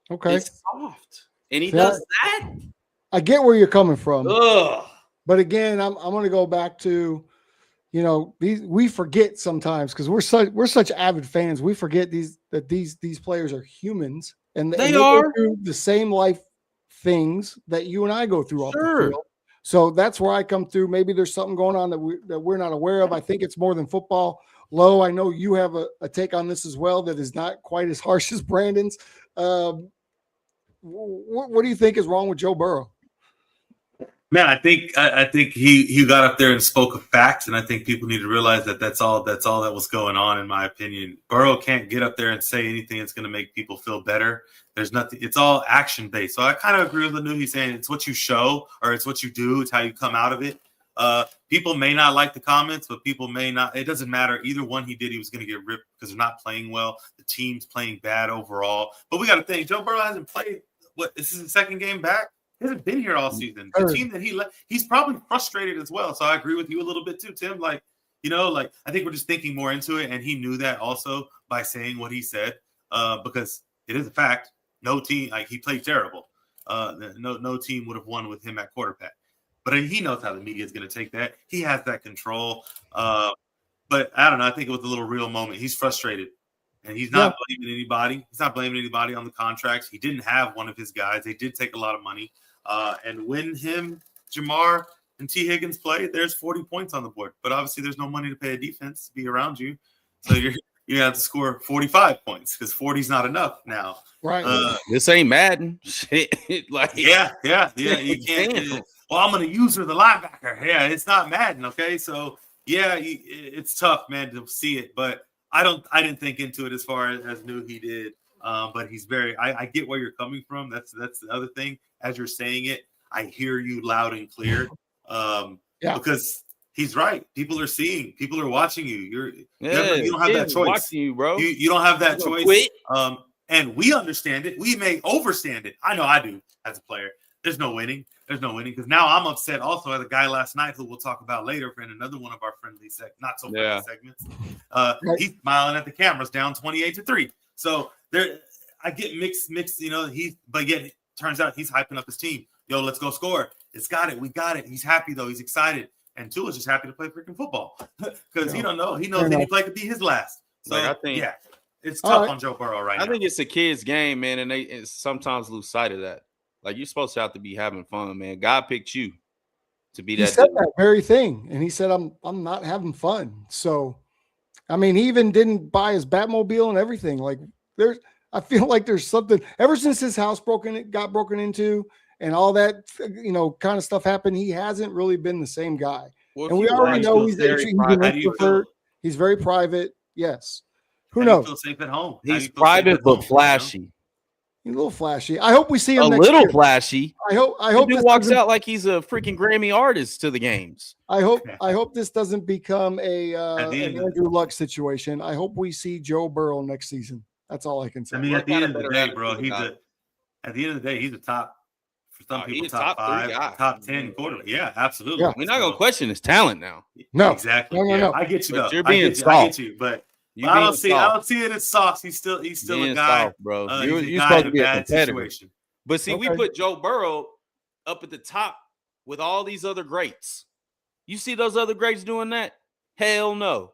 Speaker 2: Okay.
Speaker 1: It's soft. And he does that?
Speaker 2: I get where you're coming from.
Speaker 1: Ugh.
Speaker 2: But again, I'm going to go back to, we forget sometimes because we're such avid fans. We forget these players are humans and they
Speaker 1: are
Speaker 2: go through the same life things that you and I go through off the field. So that's where I come through. Maybe there's something going on that we're not aware of. I think it's more than football. Lo, I know you have a take on this as well that is not quite as harsh as Brandon's. What do you think is wrong with Joe Burrow?
Speaker 3: Man, I think he got up there and spoke of facts, and I think people need to realize that that's all that was going on, in my opinion. Burrow can't get up there and say anything that's going to make people feel better. There's nothing. It's all action based. So I kind of agree with Lanu. He's saying it's what you show or it's what you do. It's how you come out of it. People may not like the comments, but people may not. It doesn't matter. Either one he did, he was going to get ripped because they're not playing well. The team's playing bad overall. But we got to think, Joe Burrow hasn't played. This is his second game back. He hasn't been here all season. The team that he left, he's probably frustrated as well. So I agree with you a little bit too, Tim. I think we're just thinking more into it, and he knew that also by saying what he said, because it is a fact. No team, he played terrible. No team would have won with him at quarterback. But he knows how the media is going to take that. He has that control. But I don't know. I think it was a little real moment. He's frustrated. And he's not blaming anybody. He's not blaming anybody on the contracts. He didn't have one of his guys. They did take a lot of money. And when Jamar, and T. Higgins play, there's 40 points on the board. But obviously there's no money to pay a defense to be around you. So you have to score 45 points because 40 is not enough now.
Speaker 2: Right.
Speaker 1: This ain't Madden. Shit.
Speaker 3: Yeah. You can't. Well, I'm going to use her the linebacker. Yeah, it's not Madden. Okay. So yeah, it's tough, man, to see it. But I didn't think into it as far as knew he did. But he's very, I get where you're coming from. That's the other thing. As you're saying it, I hear you loud and clear. Because he's right. People are seeing, people are watching you. You don't have that choice.
Speaker 1: Watching you, bro.
Speaker 3: You don't have that choice. Quit. And we understand it. We may overstand it. I know I do as a player. There's no winning because now I'm upset also as a guy last night who we'll talk about later in another one of our friendly not so friendly segments. He's smiling at the cameras down 28-3. So there, I get mixed, but yet it turns out he's hyping up his team. Yo, let's go score. It's got it. We got it. He's happy though. He's excited. And Tua's just happy to play freaking football because he don't know. He knows any play could be his last. So I think, it's tough on Joe Burrow right now.
Speaker 1: I think it's a kid's game, man, and they sometimes lose sight of that. Like, you're supposed to have to be having fun, man. God picked you to be that.
Speaker 2: He said that very thing, and he said, "I'm not having fun." So, I mean, he even didn't buy his Batmobile and everything. Like, I feel like there's something ever since his house got broken into, and all that, kind of stuff happened. He hasn't really been the same guy. Well, and we already know he's an introvert. He's very private. Yes. Who knows?
Speaker 3: Feel safe at home.
Speaker 1: He's private but flashy.
Speaker 2: He's a little flashy. I hope we see him
Speaker 1: a
Speaker 2: next
Speaker 1: little
Speaker 2: year.
Speaker 1: Flashy.
Speaker 2: I hope
Speaker 1: he walks out like he's a freaking Grammy artist to the games.
Speaker 2: I hope this doesnn't become an Andrew Luck situation. I hope we see Joe Burrow next season. That's all I can say.
Speaker 3: I mean, at the end of the day, bro, he's a top. For some people, top 5, top 10 quarterback. Yeah, absolutely.
Speaker 1: Yeah. We're not gonna question his talent now.
Speaker 2: No,
Speaker 3: exactly.
Speaker 2: No.
Speaker 3: I get you though.
Speaker 1: You're being
Speaker 3: I get you, but
Speaker 1: You
Speaker 3: I
Speaker 1: being soft.
Speaker 3: don't see it as Sauce. He's still
Speaker 1: Being
Speaker 3: a guy,
Speaker 1: soft, bro.
Speaker 3: he's a
Speaker 1: You're
Speaker 3: guy
Speaker 1: supposed
Speaker 3: in
Speaker 1: to
Speaker 3: a
Speaker 1: be a
Speaker 3: bad
Speaker 1: competitor.
Speaker 3: situation.
Speaker 1: But see, we
Speaker 2: Okay.
Speaker 1: put Joe Burrow up at the top with all these other greats. You see those other greats doing that? Hell no.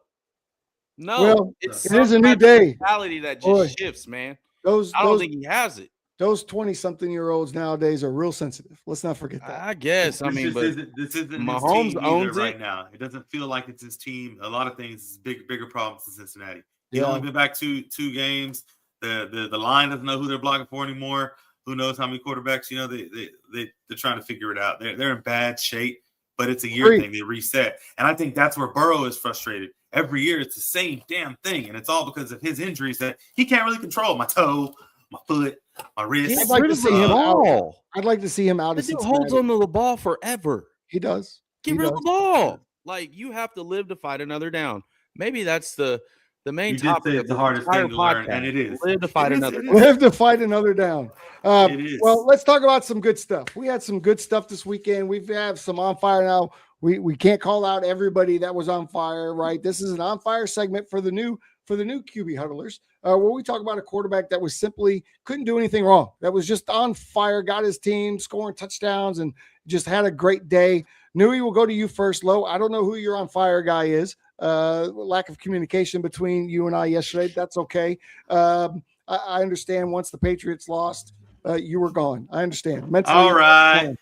Speaker 1: No,
Speaker 2: Well,
Speaker 1: it's
Speaker 2: it is a
Speaker 1: some
Speaker 2: new
Speaker 1: type of
Speaker 2: day.
Speaker 1: mentality that just
Speaker 2: Boy.
Speaker 1: shifts, man.
Speaker 2: Those
Speaker 1: I don't think he has it.
Speaker 2: those 20-something-year-olds nowadays are real sensitive. Let's not forget that.
Speaker 1: I guess. I mean, but
Speaker 3: this isn't
Speaker 1: Mahomes
Speaker 3: his team
Speaker 1: owns
Speaker 3: either
Speaker 1: it.
Speaker 3: right now. It doesn't feel like it's his team. A lot of things is bigger problems in Cincinnati. He's
Speaker 2: Yeah.
Speaker 3: only been back two games. The line doesn't know who they're blocking for anymore. Who knows how many quarterbacks? You know, they're trying to figure it out. They're in bad shape, but it's a year thing. They reset, and I think that's where Burrow is frustrated. Every year, it's the same damn thing, and it's all because of his injuries that he can't really control. My toe, my foot, my wrist.
Speaker 2: I'd like to see him out. I'd like to see him out
Speaker 1: The
Speaker 2: of
Speaker 1: dude
Speaker 2: Cincinnati.
Speaker 1: holds onto the ball forever.
Speaker 2: He does.
Speaker 1: Get rid of the ball. Like, you have to live to fight another down. Maybe that's the main topic.
Speaker 3: It's the hardest thing to learn, and it is.
Speaker 1: Live to fight another down.
Speaker 2: Live to fight another down.
Speaker 3: It is.
Speaker 2: Well, let's talk about some good stuff. We had some good stuff this weekend. We have some on fire now. We can't call out everybody that was on fire, right? This is an on fire segment for the new QB huddlers, where we talk about a quarterback that was simply couldn't do anything wrong. That was just on fire, got his team scoring touchdowns, and just had a great day. Nui, will go to you first. Lo, I don't know who your on fire guy is. Lack of communication between you and I yesterday. That's okay. I understand once the Patriots lost, you were gone. I understand. Mentally,
Speaker 3: all right.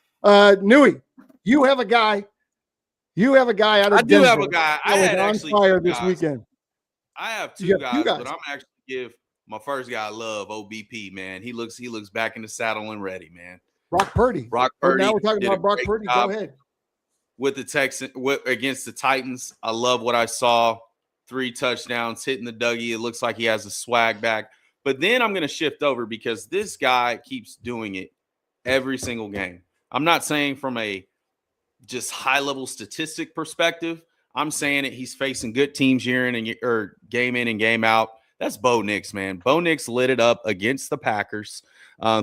Speaker 2: Nui, you have a guy. You have a guy out of Denver.
Speaker 1: I do have a guy. I had
Speaker 2: on
Speaker 1: actually
Speaker 2: fire this weekend.
Speaker 1: I have two guys, but I'm actually give my first guy love, OBP, man. He looks back in the saddle and ready, man.
Speaker 2: Brock Purdy.
Speaker 1: Now we're
Speaker 2: talking about Brock Purdy. Go ahead.
Speaker 1: With the Texans, against the Titans, I love what I saw. 3 touchdowns, hitting the Dougie. It looks like he has a swag back. But then I'm going to shift over because this guy keeps doing it every single game. I'm not saying from a just high-level statistic perspective. I'm saying it. He's facing good teams year in and game in and game out. That's Bo Nix, man. Bo Nix lit it up against the Packers.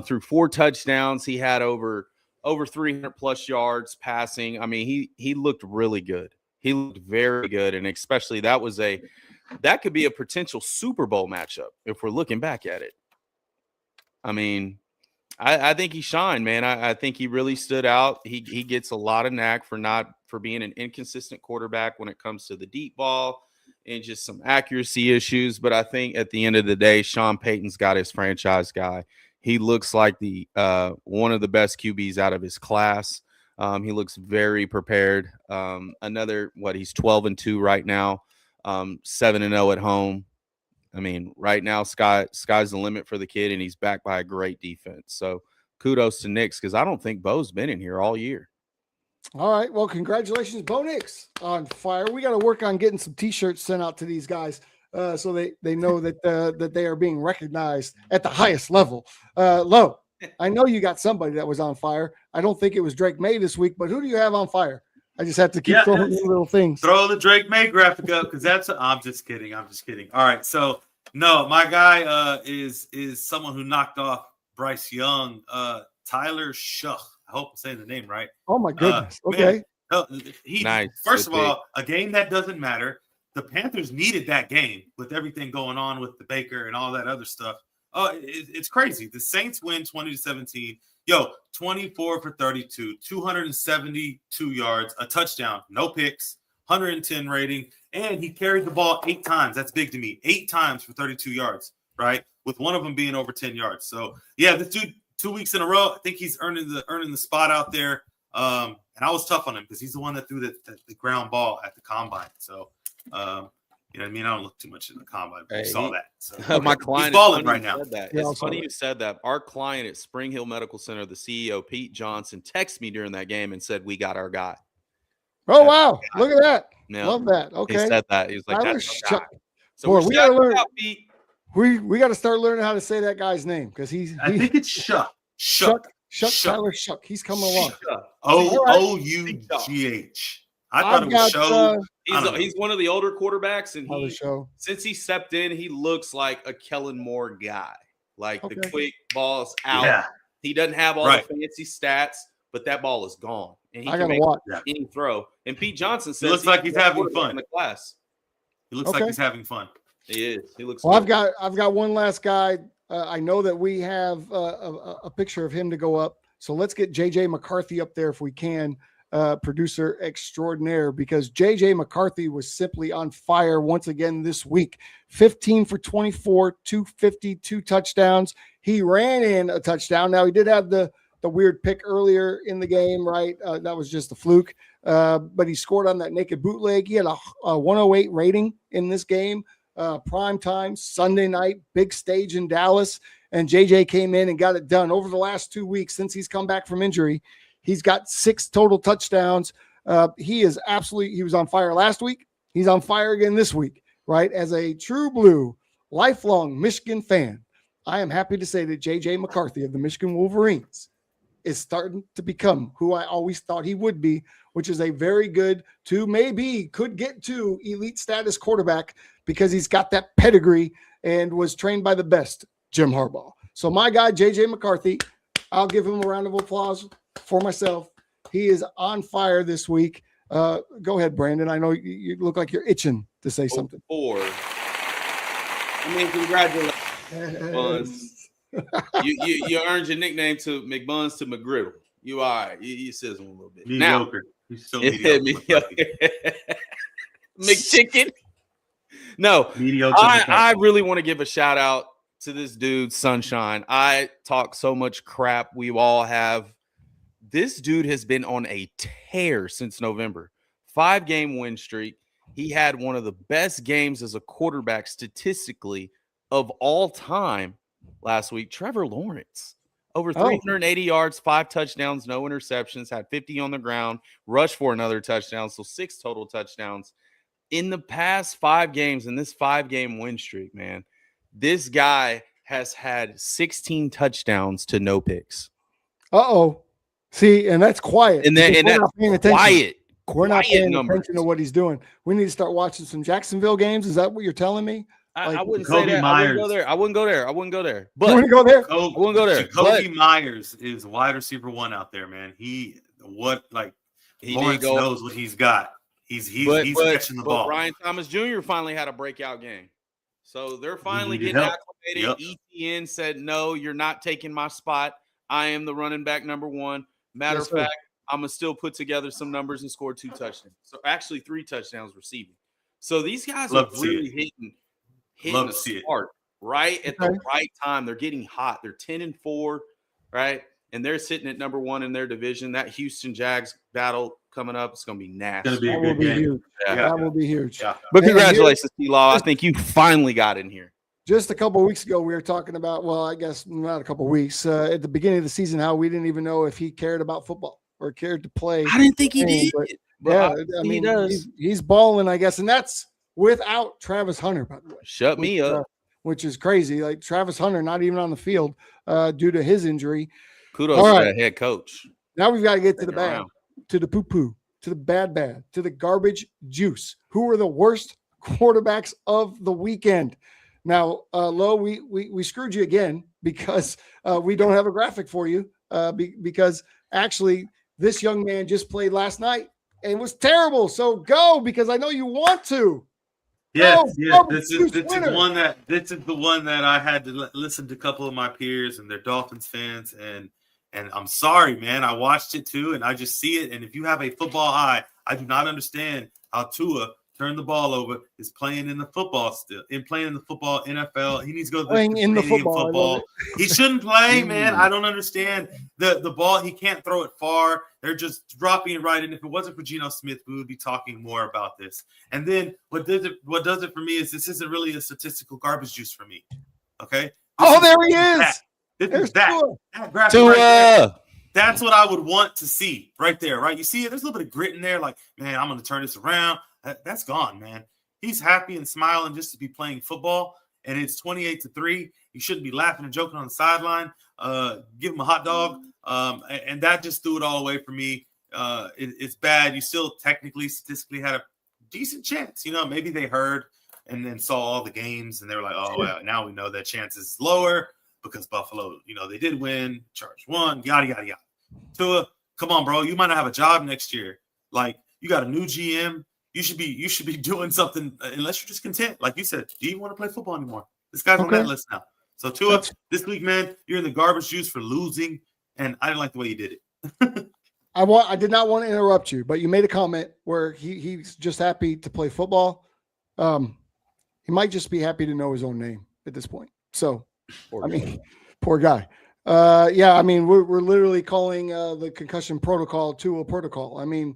Speaker 1: Through 4 touchdowns, he had over 300-plus yards passing. I mean, he looked really good. He looked very good, and especially that could be a potential Super Bowl matchup if we're looking back at it. I mean, I think he shined, man. I think he really stood out. He gets a lot of knack for being an inconsistent quarterback when it comes to the deep ball and just some accuracy issues. But I think at the end of the day, Sean Payton's got his franchise guy. He looks like the one of the best QBs out of his class. He looks very prepared. He's 12-2 right now, 7-0 at home. I mean, right now, sky's the limit for the kid, and he's backed by a great defense. So kudos to Nix, because I don't think Bo's been in here all year.
Speaker 2: All right. Well, congratulations, Bo Nix, on fire. We got to work on getting some T-shirts sent out to these guys so they know that they are being recognized at the highest level. Lo, I know you got somebody that was on fire. I don't think it was Drake May this week, but who do you have on fire? I just have to keep throwing little things.
Speaker 3: Throw the Drake May graphic up because I'm just kidding. All right. So no, my guy is someone who knocked off Bryce Young, Tyler Shuck. I hope I'm saying the name right.
Speaker 2: Oh my goodness. Okay.
Speaker 1: Nice.
Speaker 3: First of all, a game that doesn't matter. The Panthers needed that game with everything going on with the Baker and all that other stuff. Oh, it's crazy. The Saints win 20-17. 24 for 32, 272 yards, a touchdown, no picks, 110 rating, and he carried the ball 8 times. That's big to me. 8 times for 32 yards, right? With one of them being over 10 yards. So yeah, this dude 2 weeks in a row, I think he's earning the spot out there. And I was tough on him because he's the one that threw the ground ball at the combine. So you know what I mean? I don't look too much in the combine, but you saw that. So,
Speaker 1: my client
Speaker 3: he's balling right now.
Speaker 1: It's funny you said that. Our client at Spring Hill Medical Center, the CEO, Pete Johnson, texted me during that game and said, "We got our guy."
Speaker 2: Oh, wow. Look at that.
Speaker 1: Yeah.
Speaker 2: Love that. Okay.
Speaker 1: He said that. He was like, "That's our guy." So
Speaker 2: boy, we got to learn.
Speaker 1: Pete.
Speaker 2: We got to start learning how to say that guy's name because
Speaker 3: I think it's Shuck.
Speaker 2: Tyler Shuck. He's coming along.
Speaker 3: Ough. I thought it was Show.
Speaker 1: He's one of the older quarterbacks, and since he stepped in, he looks like a Kellen Moore guy. Like the quick balls out. Yeah. He doesn't have all the fancy stats, but that ball is gone. And he can make any throw. And Pete Johnson says
Speaker 3: he looks like he's having fun
Speaker 1: in the class.
Speaker 3: He looks like he's having fun.
Speaker 1: He is. He looks.
Speaker 2: Well,
Speaker 1: good.
Speaker 2: I've got one last guy. I know that we have a picture of him to go up. So let's get JJ McCarthy up there if we can, producer extraordinaire, because JJ McCarthy was simply on fire once again this week. 15 for 24, 250, 2 touchdowns. He ran in a touchdown. Now he did have the weird pick earlier in the game, right? That was just a fluke. But he scored on that naked bootleg. He had a 108 rating in this game. Prime time, Sunday night, big stage in Dallas. And JJ came in and got it done. Over the last 2 weeks since he's come back from injury, he's got 6 total touchdowns. He was on fire last week. He's on fire again this week, right? As a true blue, lifelong Michigan fan, I am happy to say that JJ McCarthy of the Michigan Wolverines is starting to become who I always thought he would be, which is a very good could get to elite status quarterback, because he's got that pedigree and was trained by the best, Jim Harbaugh. So my guy, JJ McCarthy, I'll give him a round of applause for myself. He is on fire this week. Go ahead, Brandon. I know you look like you're itching to say something.
Speaker 1: 4. I mean, congratulations. You earned your nickname to McBuns to McGriddle. You all right. You sizzling a little bit.
Speaker 3: Mediocre. He's still mediocre.
Speaker 1: McChicken. No,
Speaker 3: Mediocre.
Speaker 1: I really want to give a shout out to this dude, Sunshine. I talk so much crap. We all have. This dude has been on a tear since November. 5-game win streak. He had one of the best games as a quarterback statistically of all time last week. Trevor Lawrence, over 380 yards, 5 touchdowns, no interceptions, had 50 on the ground, rushed for another touchdown, so 6 total touchdowns. In the past 5 games, in this 5-game win streak, man, this guy has had 16 touchdowns to no picks.
Speaker 2: See, and that's quiet.
Speaker 1: And that's quiet.
Speaker 2: We're not paying attention to what he's doing. We need to start watching some Jacksonville games. Is that what you're telling me?
Speaker 1: I wouldn't say that.
Speaker 3: Myers.
Speaker 1: I wouldn't go there. But
Speaker 2: you want to go there?
Speaker 1: I wouldn't go there.
Speaker 3: Jacoby Myers is wide receiver 1 out there, man. He Lawrence knows what he's got. He's catching the ball.
Speaker 1: Ryan Thomas Jr. finally had a breakout game. So they're finally getting acclimated.
Speaker 3: Yep.
Speaker 1: ETN said, no, you're not taking my spot. I am the running back number 1. Matter of fact, I'm going to still put together some numbers and score 2 touchdowns. So actually 3 touchdowns receiving. So these guys are really hitting the spark right at the right time. They're getting hot. They're 10-4, right? And they're sitting at number 1 in their division. That Houston Jags battle coming up, it's going to be nasty.
Speaker 3: It's going to be a good game.
Speaker 2: Huge. Yeah. That will be huge.
Speaker 3: Yeah.
Speaker 1: But congratulations, T-Law. I think you finally got in here.
Speaker 2: Just a couple of weeks ago, we were talking about, well, I guess not a couple of weeks, at the beginning of the season, how we didn't even know if he cared about football or cared to play.
Speaker 1: I didn't think he did.
Speaker 2: Yeah, I mean, he does. He's balling, I guess, and that's without Travis Hunter, by the way.
Speaker 1: Shut me up.
Speaker 2: Which is crazy. Like Travis Hunter, not even on the field due to his injury.
Speaker 1: Kudos to that head coach.
Speaker 2: Now we've got to get to the bad, to the poo-poo, to the bad, to the garbage juice. Who are the worst quarterbacks of the weekend? Now, Lo, we screwed you again because we don't have a graphic for you because actually this young man just played last night and was terrible. So go, because I know you want to.
Speaker 3: Yes. This is the one that I had to listen to a couple of my peers, and they're Dolphins fans, and I'm sorry, man. I watched it too, and I just see it. And if you have a football eye, I do not understand how Tua turned the ball over, is playing in the football still, playing in the football NFL. He needs to go to the football. He shouldn't play, man. I don't understand the ball. He can't throw it far. They're just dropping it right in. If it wasn't for Geno Smith, we would be talking more about this. And then what does it for me is this isn't really a statistical garbage juice for me. Okay.
Speaker 2: There he is.
Speaker 3: There's that graphic right there. That's what I would want to see right there, right? You see it? There's a little bit of grit in there. Like, man, I'm going to turn this around. That's gone, man. He's happy and smiling just to be playing football, and it's 28-3. You shouldn't be laughing and joking on the sideline. Give him a hot dog, and that just threw it all away for me. It's bad. You still technically, statistically had a decent chance. You know, maybe they heard and then saw all the games, and they were like, oh, well, now we know that chance is lower because Buffalo, they did win, Chargers won, yada, yada, yada. Tua, come on, bro. You might not have a job next year. Like, you got a new GM. You should be doing something unless you're just content. Like you said, do you want to play football anymore? This guy's on that list now. So Tua, this week, man, you're in the garbage juice for losing, and I didn't like the way you did it.
Speaker 2: I did not want to interrupt you, but you made a comment where he's just happy to play football. He might just be happy to know his own name at this point. So, poor guy. Yeah, I mean, we're literally calling the concussion protocol to a protocol. I mean,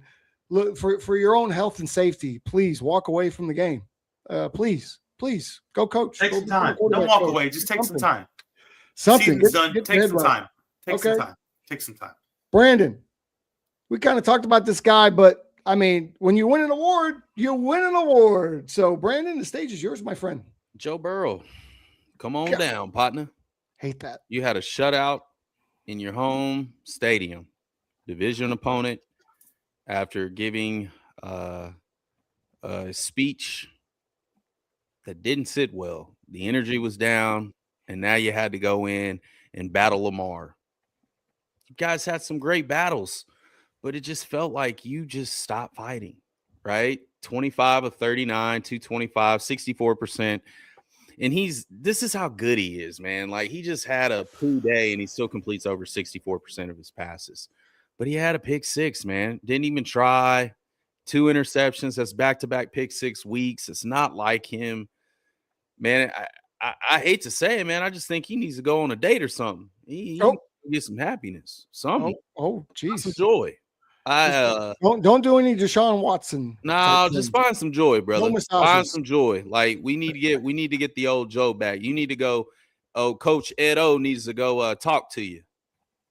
Speaker 2: look, for your own health and safety, please walk away from the game. Please go coach.
Speaker 3: Take
Speaker 2: go
Speaker 3: some time. Don't walk away. Just take some time.
Speaker 2: Something.
Speaker 3: Season's done. Take some time. Take some time.
Speaker 2: Brandon, we kind of talked about this guy, but I mean, when you win an award, you win an award. So, Brandon, the stage is yours, my friend.
Speaker 1: Joe Burrow, come on down, partner.
Speaker 2: Hate that.
Speaker 1: You had a shutout in your home stadium, division opponent, after giving a speech that didn't sit well. The energy was down, and now you had to go in and battle Lamar. You guys had some great battles, but it just felt like you just stopped fighting, right? 25 of 39, 225, 64%. And this is how good he is, man. Like, he just had a poo day and he still completes over 64% of his passes. But he had a pick six, man. Didn't even try. 2 interceptions. That's back-to-back pick 6 weeks. It's not like him. Man, I hate to say it, man. I just think he needs to go on a date or something. He needs to get some happiness. Something.
Speaker 2: Oh, geez.
Speaker 1: Some joy.
Speaker 2: Don't do any Deshaun Watson.
Speaker 1: No, just find some joy, brother.
Speaker 2: No
Speaker 1: find some joy. Like, we need to get the old Joe back. You need to go. Oh, Coach Ed O needs to go talk to you,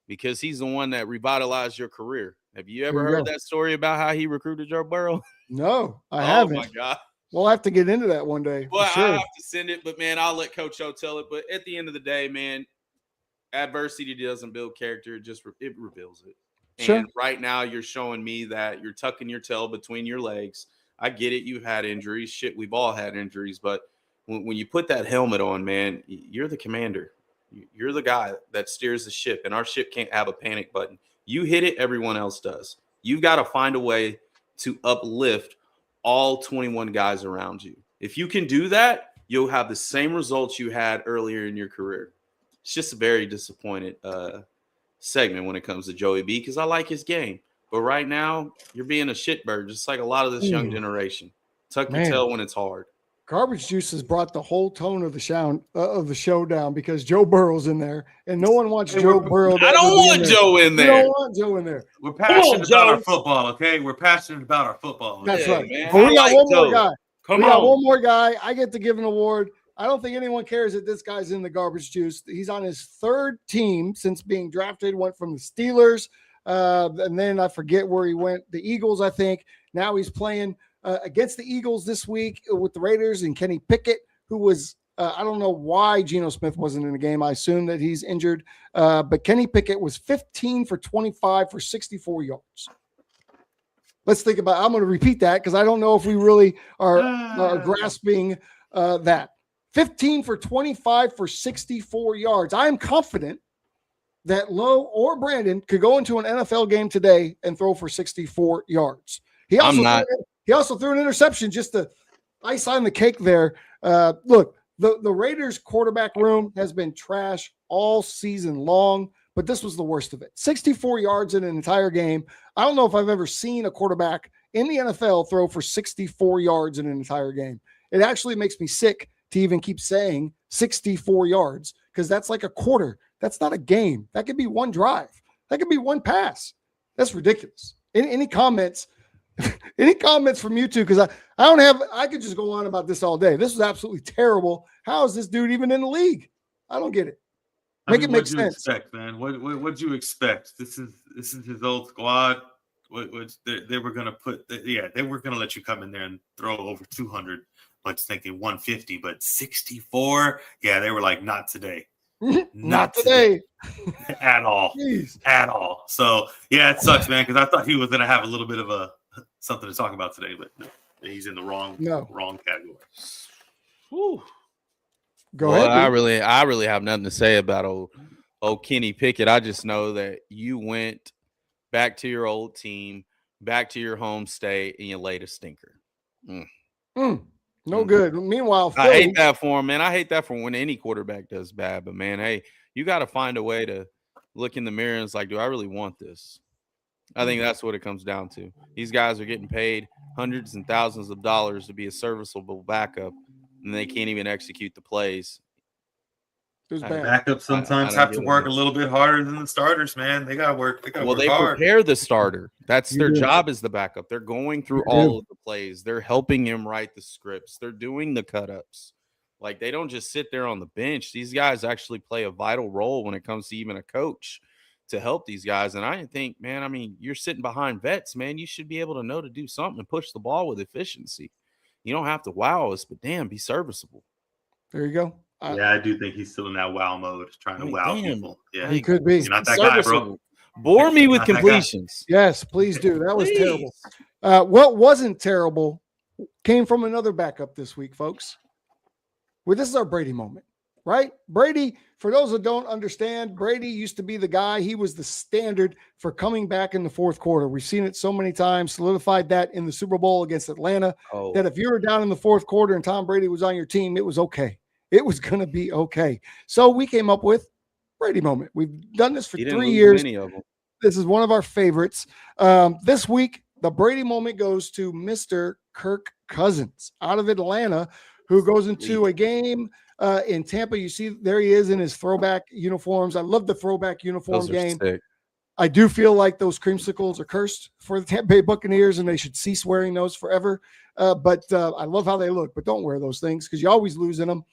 Speaker 1: because he's the one that revitalized your career. Have you ever heard that story about how he recruited Joe Burrow?
Speaker 2: No, I haven't.
Speaker 1: Oh my God.
Speaker 2: We'll have to get into that one day.
Speaker 1: Well,
Speaker 2: sure.
Speaker 1: I have to send it, but man, I'll let Coach O tell it. But at the end of the day, man, adversity doesn't build character; it reveals it.
Speaker 2: Sure.
Speaker 1: And right now, you're showing me that you're tucking your tail between your legs. I get it; you've had injuries. Shit, we've all had injuries. But when you put that helmet on, man, you're the commander. You're the guy that steers the ship, and our ship can't have a panic button. You hit it, everyone else does. You've got to find a way to uplift all 21 guys around you. If you can do that, you'll have the same results you had earlier in your career. It's just a very disappointed segment when it comes to Joey B, because I like his game. But right now, you're being a shitbird, just like a lot of this young generation. Tuck your tail when it's hard.
Speaker 2: Garbage Juice has brought the whole tone of the show down, because Joe Burrow's in there, and no one wants Joe Burrow.
Speaker 1: I don't want Joe in there.
Speaker 2: We don't want Joe in there.
Speaker 3: We're passionate about our football, okay? We're passionate about our football.
Speaker 2: That's right.
Speaker 1: Man.
Speaker 2: But we got one more guy.
Speaker 1: We got
Speaker 2: one more guy. I get to give an award. I don't think anyone cares that this guy's in the Garbage Juice. He's on his 3rd team since being drafted. Went from the Steelers, and then I forget where he went. The Eagles, I think. Now he's playing against the Eagles this week with the Raiders, and Kenny Pickett, who was I don't know why Geno Smith wasn't in the game. I assume that he's injured. But Kenny Pickett was 15 for 25 for 64 yards. Let's think about it. I'm going to repeat that because I don't know if we really are grasping that. 15 for 25 for 64 yards. I am confident that Lowe or Brandon could go into an NFL game today and throw for 64 yards. He also threw an interception just to ice on the cake there. Look, the Raiders quarterback room has been trash all season long, but this was the worst of it. 64 yards in an entire game. I don't know if I've ever seen a quarterback in the NFL throw for 64 yards in an entire game. It actually makes me sick to even keep saying 64 yards, because that's like a quarter. That's not a game. That could be one drive. That could be one pass. That's ridiculous. Any comments? Any comments from you two? Because I could just go on about this all day. This is absolutely terrible. How is this dude even in the league? I don't get it. Make it make sense.
Speaker 3: Expect, man? What'd you expect? This is his old squad. They were gonna they were gonna let you come in there and throw over 200. Like thinking 150, but 64. Yeah, they were like, not today.
Speaker 2: Not today.
Speaker 3: At all.
Speaker 2: Jeez.
Speaker 3: At all. So yeah, it sucks, man, because I thought he was gonna have a little bit of something to talk about today, but no, he's in the wrong category.
Speaker 2: Whew. Go ahead.
Speaker 1: I really have nothing to say about old Kenny Pickett. I just know that you went back to your old team, back to your home state, and you laid a stinker.
Speaker 2: No good. Meanwhile,
Speaker 1: I
Speaker 2: Philly,
Speaker 1: hate that for him, man. I hate that for when any quarterback does bad. But man, hey, you got to find a way to look in the mirror and it's like, do I really want this? I think that's what it comes down to. These guys are getting paid hundreds and thousands of dollars to be a serviceable backup, and they can't even execute the plays.
Speaker 2: it was
Speaker 1: I-
Speaker 2: bad.
Speaker 3: Backups sometimes
Speaker 1: don't
Speaker 3: have to
Speaker 1: get it,
Speaker 3: work
Speaker 1: man.
Speaker 3: a little bit harder than the starters, man. They gotta work. They gotta
Speaker 1: Well,
Speaker 3: work
Speaker 1: they
Speaker 3: hard.
Speaker 1: prepare the starter. That's
Speaker 2: You
Speaker 1: their
Speaker 2: do.
Speaker 1: job as the backup. They're going through
Speaker 2: You
Speaker 1: all
Speaker 2: do.
Speaker 1: of the plays. They're helping him write the scripts. They're doing the cut-ups. Like, they don't just sit there on the bench. These guys actually play a vital role when it comes to even a coach to help these guys. And I think, man, I mean, you're sitting behind vets, man. You should be able to know to do something and push the ball with efficiency. You don't have to wow us, but damn, be serviceable.
Speaker 2: There you go.
Speaker 3: Yeah, I do think he's still in that wow mode, trying to wow people. Yeah,
Speaker 2: He could be.
Speaker 3: you're not that guy, bro.
Speaker 1: Bore me with
Speaker 3: Not that guy.
Speaker 1: completions.
Speaker 2: Yes, please do. That was terrible.
Speaker 1: Please.
Speaker 2: What wasn't terrible came from another backup this week, folks. Well, this is our Brady moment, right? Brady, for those that don't understand, Brady used to be the guy. He was the standard for coming back in the fourth quarter. We've seen it so many times, solidified that in the Super Bowl against Atlanta, that if you were down in the fourth quarter and Tom Brady was on your team, it was okay. It was going to be okay. So we came up with Brady moment. We've done this for
Speaker 1: He didn't
Speaker 2: 3
Speaker 1: lose
Speaker 2: years.
Speaker 1: many of them.
Speaker 2: This is one of our favorites. This week, the Brady moment goes to Mr. Kirk Cousins out of Atlanta, who goes into a game in Tampa. You see, there he is in his throwback uniforms. I love the throwback uniform
Speaker 1: Those are
Speaker 2: game.
Speaker 1: sick.
Speaker 2: I do feel like those creamsicles are cursed for the Tampa Bay Buccaneers, and they should cease wearing those forever. But I love how they look. But don't wear those things because you always lose in them.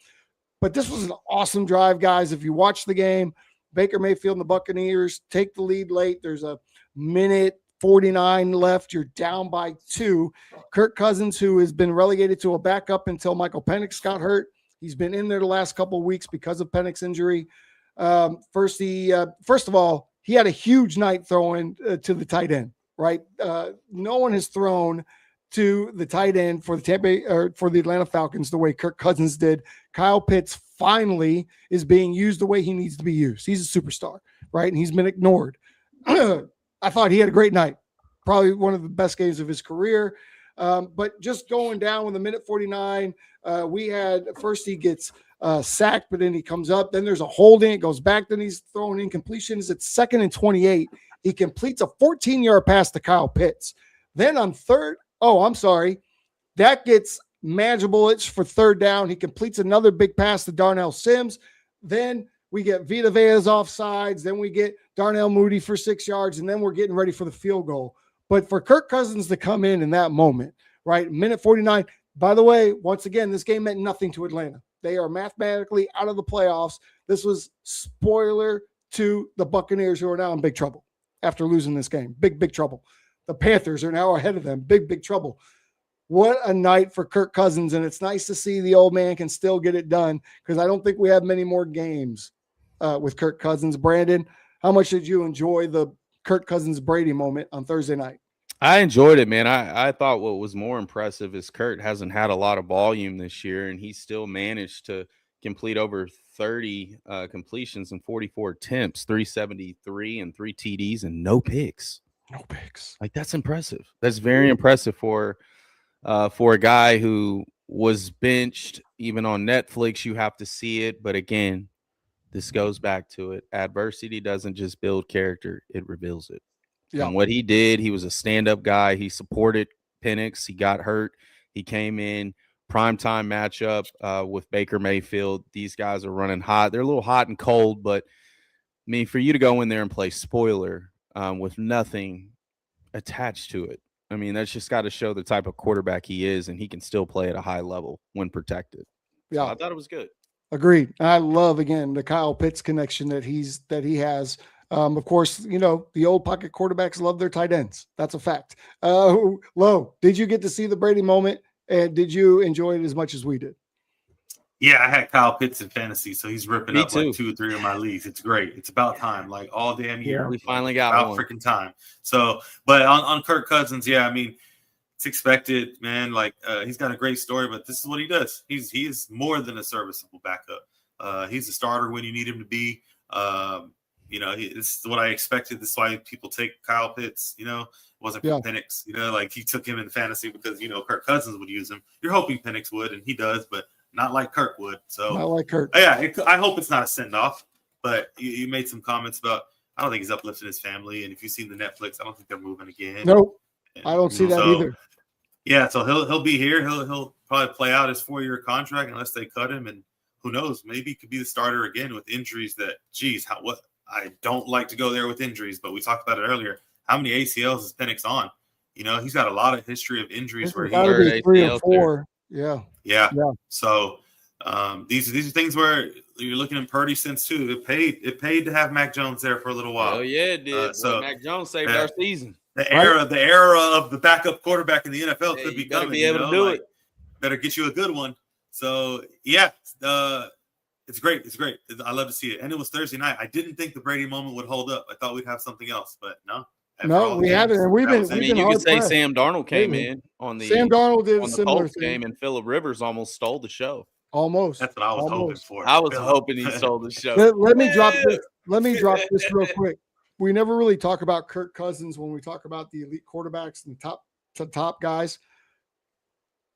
Speaker 2: But this was an awesome drive, guys. If you watch the game, Baker Mayfield and the Buccaneers take the lead late. There's a minute 49 left. You're down by 2. Kirk Cousins, who has been relegated to a backup until Michael Penix got hurt. He's been in there the last couple of weeks because of Penix injury. First of all, he had a huge night throwing to the tight end, right? No one has thrown to the tight end for the Atlanta Falcons the way Kirk Cousins did. Kyle Pitts finally is being used the way he needs to be used. He's a superstar, right? And he's been ignored. I thought he had a great night, probably one of the best games of his career. But just going down with a minute 49, we had first he gets sacked, but then he comes up. Then there's a holding. It goes back. Then he's throwing incompletions. It's 2nd and 28. He completes a 14-yard pass to Kyle Pitts. Then on that gets manageable. It's for 3rd down. He completes another big pass to Darnell Sims. Then we get Vita Vea's offsides. Then we get Darnell Mooney for 6 yards. And then we're getting ready for the field goal. But for Kirk Cousins to come in that moment, right? Minute 49. By the way, once again, this game meant nothing to Atlanta. They are mathematically out of the playoffs. This was spoiler to the Buccaneers, who are now in big trouble after losing this game. Big trouble. The Panthers are now ahead of them. Big trouble. What a night for Kirk Cousins. And it's nice to see the old man can still get it done, because I don't think we have many more games with Kirk Cousins. Brandon, how much did you enjoy the Kirk Cousins Brady moment on Thursday night?
Speaker 1: I enjoyed it, man. I thought what was more impressive is Kurt hasn't had a lot of volume this year, and he still managed to complete over 30 completions and 44 attempts, 373 and 3 TDs and no picks.
Speaker 2: No picks.
Speaker 1: Like, that's impressive. That's very impressive for a guy who was benched. Even on Netflix, you have to see it. But again, this goes back to it. Adversity doesn't just build character, it reveals it. Yeah. And what he did, he was a stand-up guy. He supported Penix. He got hurt. He came in, primetime matchup with Baker Mayfield. These guys are running hot. They're a little hot and cold, but I mean, for you to go in there and play spoiler with nothing attached to it, I mean, that's just got to show the type of quarterback he is, and he can still play at a high level when protected. Yeah, so I thought it was good. Agreed.
Speaker 2: I love, again, the Kyle Pitts connection that he has. Of course, you know, the old pocket quarterbacks love their tight ends. That's a fact. Lo, did you get to see the Brady moment, and did you enjoy it as much as we did?
Speaker 3: Yeah, I had Kyle Pitts in fantasy, so he's ripping up like 2 or 3 of my leagues. It's great. It's about time, like all damn year.
Speaker 1: Yeah, we finally got
Speaker 3: about freaking time. So, but on Kirk Cousins, yeah, I mean, it's expected, man. Like he's got a great story, but this is what he does. He is more than a serviceable backup. He's a starter when you need him to be. This is what I expected. This is why people take Kyle Pitts. It wasn't for Penix. Like he took him in fantasy because Kirk Cousins would use him. You're hoping Penix would, and he does, but not like Kirk would. So
Speaker 2: not like Kirk.
Speaker 3: Yeah, I hope it's not a send off. But you made some comments about. I don't think he's uplifting his family, and if you've seen the Netflix, I don't think they're moving again.
Speaker 2: Nope, I don't see that either.
Speaker 3: Yeah, so he'll be here. He'll probably play out his 4-year contract unless they cut him, and who knows? Maybe he could be the starter again with injuries. I don't like to go there with injuries, but we talked about it earlier. How many ACLs is Penix on? He's got a lot of history of injuries where
Speaker 2: he's 3 or 4. Yeah.
Speaker 3: So these are things where you're looking at Purdy since too. It paid to have Mac Jones there for a little while.
Speaker 1: Oh yeah, it did. So Mac Jones saved our season.
Speaker 3: The era of the backup quarterback in the NFL could be coming.
Speaker 1: Be able to do it.
Speaker 3: Better get you a good one. So yeah, it's great. It's great. I love to see it. And it was Thursday night. I didn't think the Brady moment would hold up. I thought we'd have something else, but no.
Speaker 2: No, we haven't. And we've been.
Speaker 1: You could say Sam Darnold came in on the
Speaker 2: Sam Darnold did
Speaker 1: on
Speaker 2: a
Speaker 1: the
Speaker 2: similar
Speaker 1: Colts
Speaker 2: thing.
Speaker 1: game, and Phillip Rivers almost stole the show.
Speaker 2: Almost.
Speaker 3: That's what I was hoping for.
Speaker 1: I was hoping he stole the show.
Speaker 2: Let me drop this. Let me drop this real quick. We never really talk about Kirk Cousins when we talk about the elite quarterbacks and the top guys.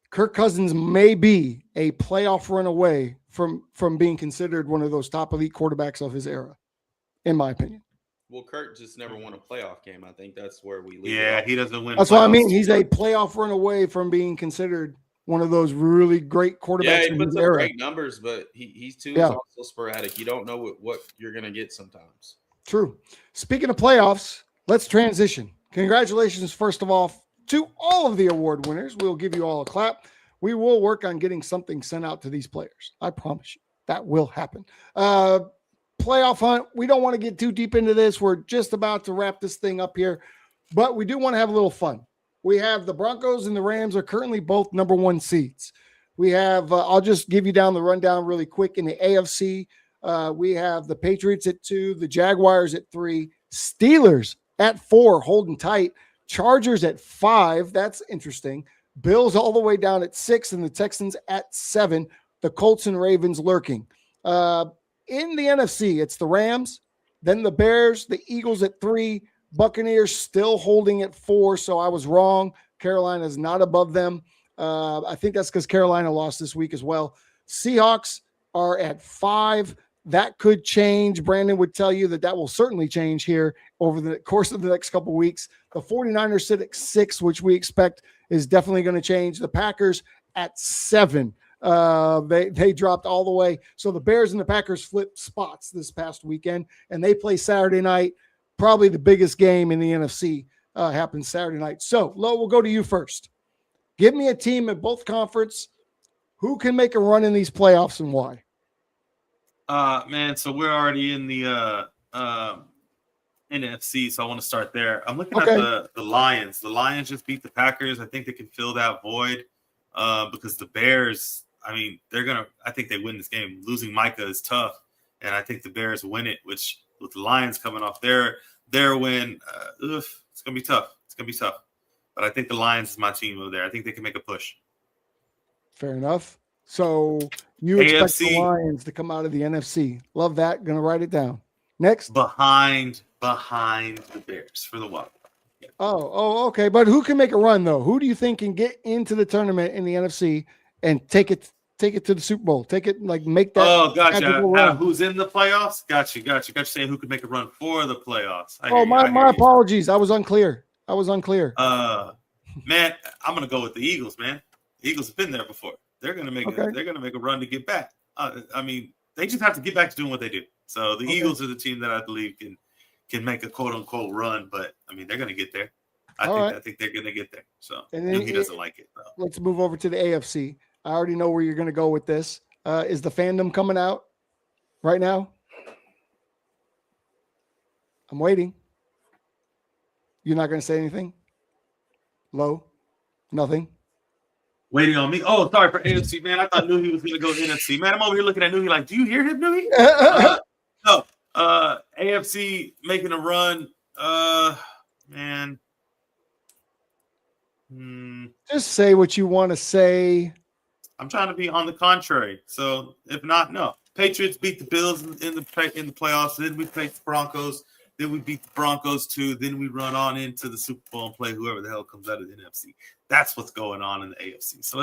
Speaker 2: Kirk Cousins may be a playoff run away from being considered one of those top elite quarterbacks of his era, in my opinion.
Speaker 1: Well, Kirk just never won a playoff game. I think that's where we leave.
Speaker 3: Yeah, he doesn't win.
Speaker 2: That's what I mean. He's a playoff run away from being considered one of those really great quarterbacks.
Speaker 1: Yeah, he
Speaker 2: in
Speaker 1: puts
Speaker 2: his
Speaker 1: up
Speaker 2: era.
Speaker 1: great numbers, but he's too also sporadic. You don't know what you're going to get sometimes.
Speaker 2: True. Speaking of playoffs, let's transition. Congratulations, first of all, to all of the award winners. We'll give you all a clap. We will work on getting something sent out to these players. I promise you that will happen. Playoff hunt. We don't want to get too deep into this. We're just about to wrap this thing up here, but we do want to have a little fun. We have the Broncos and the Rams are currently both number 1 seeds. We have, I'll just give you down the rundown really quick. In the AFC, we have the Patriots at 2, the Jaguars at 3, Steelers at 4, holding tight, Chargers at 5. That's interesting. Bills all the way down at 6, and the Texans at 7. The Colts and Ravens lurking. In the NFC, it's the Rams, then the Bears, the Eagles at 3, Buccaneers still holding at 4, so I was wrong. Carolina is not above them. I think that's because Carolina lost this week as well. Seahawks are at 5. That could change. Brandon would tell you that will certainly change here over the course of the next couple of weeks. The 49ers sit at 6, which we expect is definitely going to change. The Packers at 7. They dropped all the way. So the Bears and the Packers flipped spots this past weekend, and they play Saturday night. Probably the biggest game in the NFC happens Saturday night. So, Lo, we'll go to you first. Give me a team in both conference. Who can make a run in these playoffs and why?
Speaker 3: Man, so we're already in the NFC, so I want to start there. I'm looking at the Lions. The Lions just beat the Packers. I think they can fill that void because the Bears, I think they win this game. Losing Micah is tough, and I think the Bears win it, which with the Lions coming off their win, it's going to be tough. It's going to be tough. But I think the Lions is my team over there. I think they can make a push.
Speaker 2: Fair enough. So you expect the Lions to come out of the NFC. Love that. Going to write it down. Next.
Speaker 3: Behind the Bears for the wild. Yeah.
Speaker 2: Oh, okay. But who can make a run, though? Who do you think can get into the tournament in the NFC and take it to the Super Bowl? Make that.
Speaker 3: Oh, gotcha. Who's in the playoffs? Gotcha. Saying who could make a run for the playoffs.
Speaker 2: My apologies. I was unclear.
Speaker 3: Man, I'm gonna go with the Eagles. Man, the Eagles have been there before. They're gonna make a run to get back. They just have to get back to doing what they do. So the Eagles are the team that I believe can make a quote unquote run. But they're gonna get there. I think they're gonna get there. So he doesn't like it. Though.
Speaker 2: Let's move over to the AFC. I already know where you're going to go with this. Is the fandom coming out right now? I'm waiting. You're not going to say anything? Low? Nothing?
Speaker 3: Waiting on me? Oh, sorry for AFC, man. I thought Nuhi was going to go to NFC. Man, I'm over here looking at Nuhi like, do you hear him, Nuhi? No. AFC making a run. Man.
Speaker 2: Just say what you want to say.
Speaker 3: I'm trying to be on the contrary. So if not, no. Patriots beat the Bills in the playoffs. Then we played the Broncos. Then we beat the Broncos too. Then we run on into the Super Bowl and play whoever the hell comes out of the NFC. That's what's going on in the AFC. So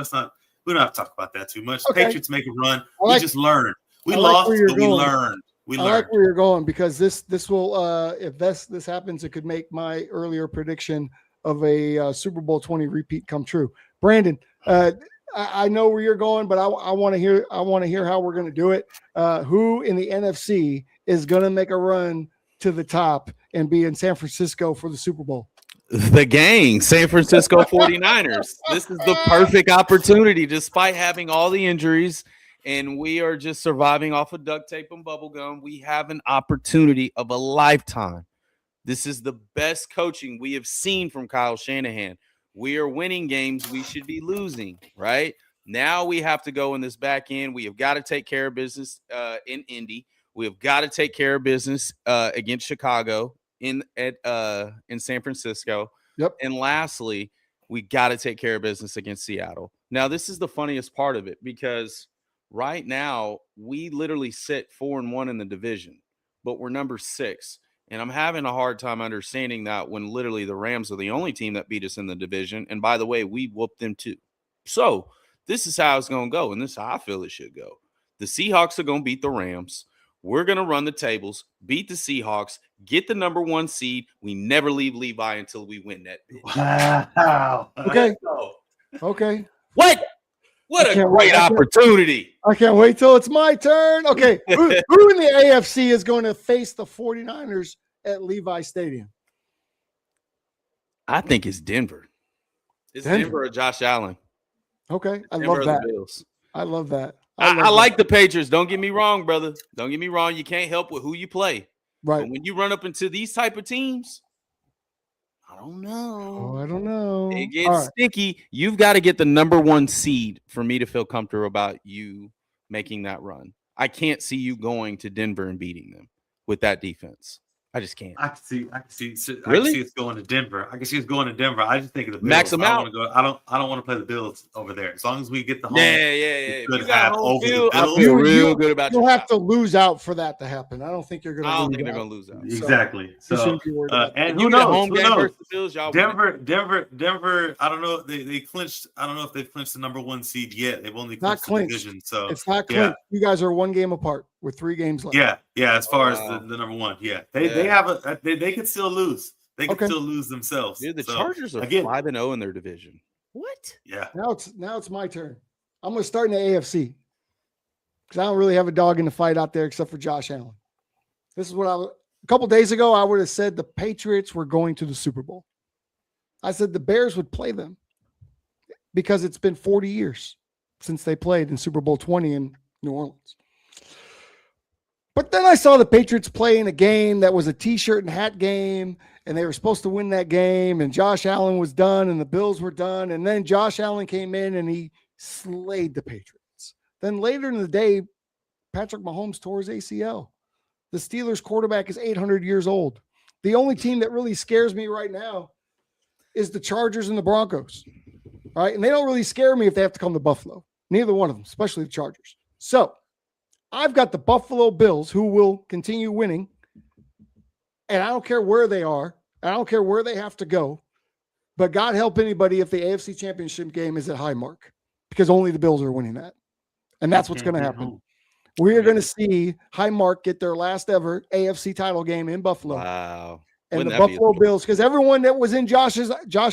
Speaker 3: we don't have to talk about that too much. Okay. Patriots make a run. We just learned. We lost, but we learned. I
Speaker 2: like where you're going, because this will if this happens, it could make my earlier prediction of a Super Bowl 20 repeat come true. Brandon, I know where you're going, but I want to hear how we're going to do it. Who in the NFC is going to make a run to the top and be in San Francisco for the Super Bowl?
Speaker 1: The gang, San Francisco 49ers. This is the perfect opportunity, despite having all the injuries, and we are just surviving off of duct tape and bubble gum. We have an opportunity of a lifetime. This is the best coaching we have seen from Kyle Shanahan. We are winning games we should be losing, right? Now we have to go in this back end. We have got to take care of business in Indy. We have got to take care of business against Chicago in San Francisco.
Speaker 2: Yep.
Speaker 1: And lastly, we got to take care of business against Seattle. Now, this is the funniest part of it, because right now we literally sit 4-1 in the division, but we're number 6. And I'm having a hard time understanding that when literally the Rams are the only team that beat us in the division. And by the way, we whooped them too. So this is how it's going to go. And this is how I feel it should go. The Seahawks are going to beat the Rams. We're going to run the tables, beat the Seahawks, get the number 1 seed. We never leave Levi until we win that bitch.
Speaker 3: Wow.
Speaker 2: Okay. Okay.
Speaker 1: What a great opportunity.
Speaker 2: I can't wait till it's my turn. Okay. Who in the AFC is going to face the 49ers at Levi Stadium?
Speaker 1: I think it's Denver. It's Denver or Josh Allen.
Speaker 2: Okay. I love that.
Speaker 1: I like the Patriots. Don't get me wrong, brother. Don't get me wrong. You can't help with who you play.
Speaker 2: Right.
Speaker 1: But when you run up into these type of teams, I don't know.
Speaker 2: Oh, I don't know.
Speaker 1: It gets sticky. You've got to get the number 1 seed for me to feel comfortable about you making that run. I can't see you going to Denver and beating them with that defense. I just can't.
Speaker 3: I can see.
Speaker 1: Really?
Speaker 3: I can see it's going to Denver. I just think of the Bills.
Speaker 1: Max them out.
Speaker 3: I don't want to play the Bills over there. As long as we get the home.
Speaker 1: Yeah.
Speaker 3: Good have over the Bills.
Speaker 1: I feel real good about
Speaker 2: you'll have to lose out for that to happen. I don't think you're going to.
Speaker 1: I don't think they're going to lose out.
Speaker 3: Exactly. So and
Speaker 1: who
Speaker 3: knows?
Speaker 1: Home game versus the Bills, y'all
Speaker 3: Denver. I don't know. They clinched. I don't know if they've clinched the number 1 seed yet. They've only clinched the division. So
Speaker 2: it's not clinched. You guys are 1 game apart with 3 games left.
Speaker 3: Yeah. As far as the number 1, they have they could still lose. They could still lose themselves.
Speaker 1: Dude, the Chargers are 5-0 in their division. What?
Speaker 3: Yeah.
Speaker 2: Now it's my turn. I'm going to start in the AFC because I don't really have a dog in the fight out there except for Josh Allen. This is what a couple days ago I would have said the Patriots were going to the Super Bowl. I said the Bears would play them because it's been 40 years since they played in Super Bowl 20 in New Orleans. But then I saw the Patriots play in a game that was a T-shirt and hat game, and they were supposed to win that game, and Josh Allen was done, and the Bills were done, and then Josh Allen came in, and he slayed the Patriots. Then later in the day, Patrick Mahomes tore his ACL. The Steelers quarterback is 800 years old. The only team that really scares me right now is the Chargers and the Broncos, right? And they don't really scare me if they have to come to Buffalo. Neither one of them, especially the Chargers. So I've got the Buffalo Bills who will continue winning, and I don't care where they are. I don't care where they have to go, but God help anybody if the AFC Championship game is at Highmark, because only the Bills are winning that, and that's what's going to happen. We are going to see Highmark get their last ever AFC title game in Buffalo.
Speaker 1: Wow.
Speaker 2: And the Buffalo Bills, because everyone that was in Josh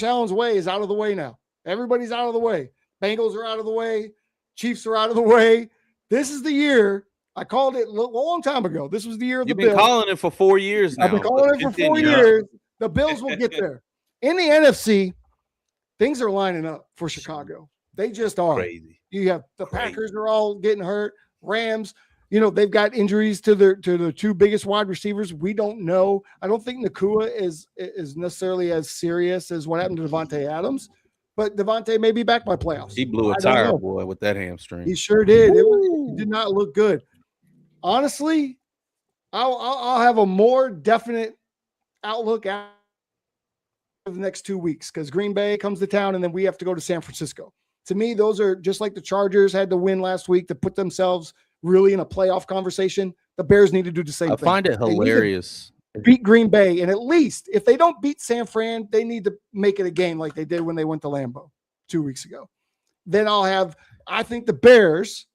Speaker 2: Allen's way is out of the way now. Everybody's out of the way. Bengals are out of the way. Chiefs are out of the way. This is the year. I called it a long time ago. This was the year of the Bills.
Speaker 1: You've been calling it for 4 years now.
Speaker 2: I've been calling it for 4 years. The Bills will get there. In the NFC, things are lining up for Chicago. They just are.
Speaker 1: Crazy.
Speaker 2: You have the Packers are all getting hurt. Rams, they've got injuries to the 2 biggest wide receivers. We don't know. I don't think Nakua is necessarily as serious as what happened to Devontae Adams. But Devontae may be back by playoffs.
Speaker 1: He blew a tire, boy, with that hamstring.
Speaker 2: He sure did. It did not look good. Honestly, I'll have a more definite outlook after the next 2 weeks because Green Bay comes to town and then we have to go to San Francisco. To me, those are just like the Chargers had to win last week to put themselves really in a playoff conversation, the Bears need to do the same thing.
Speaker 1: I find it hilarious.
Speaker 2: Beat Green Bay, and at least if they don't beat San Fran, they need to make it a game like they did when they went to Lambeau 2 weeks ago. Then I think the Bears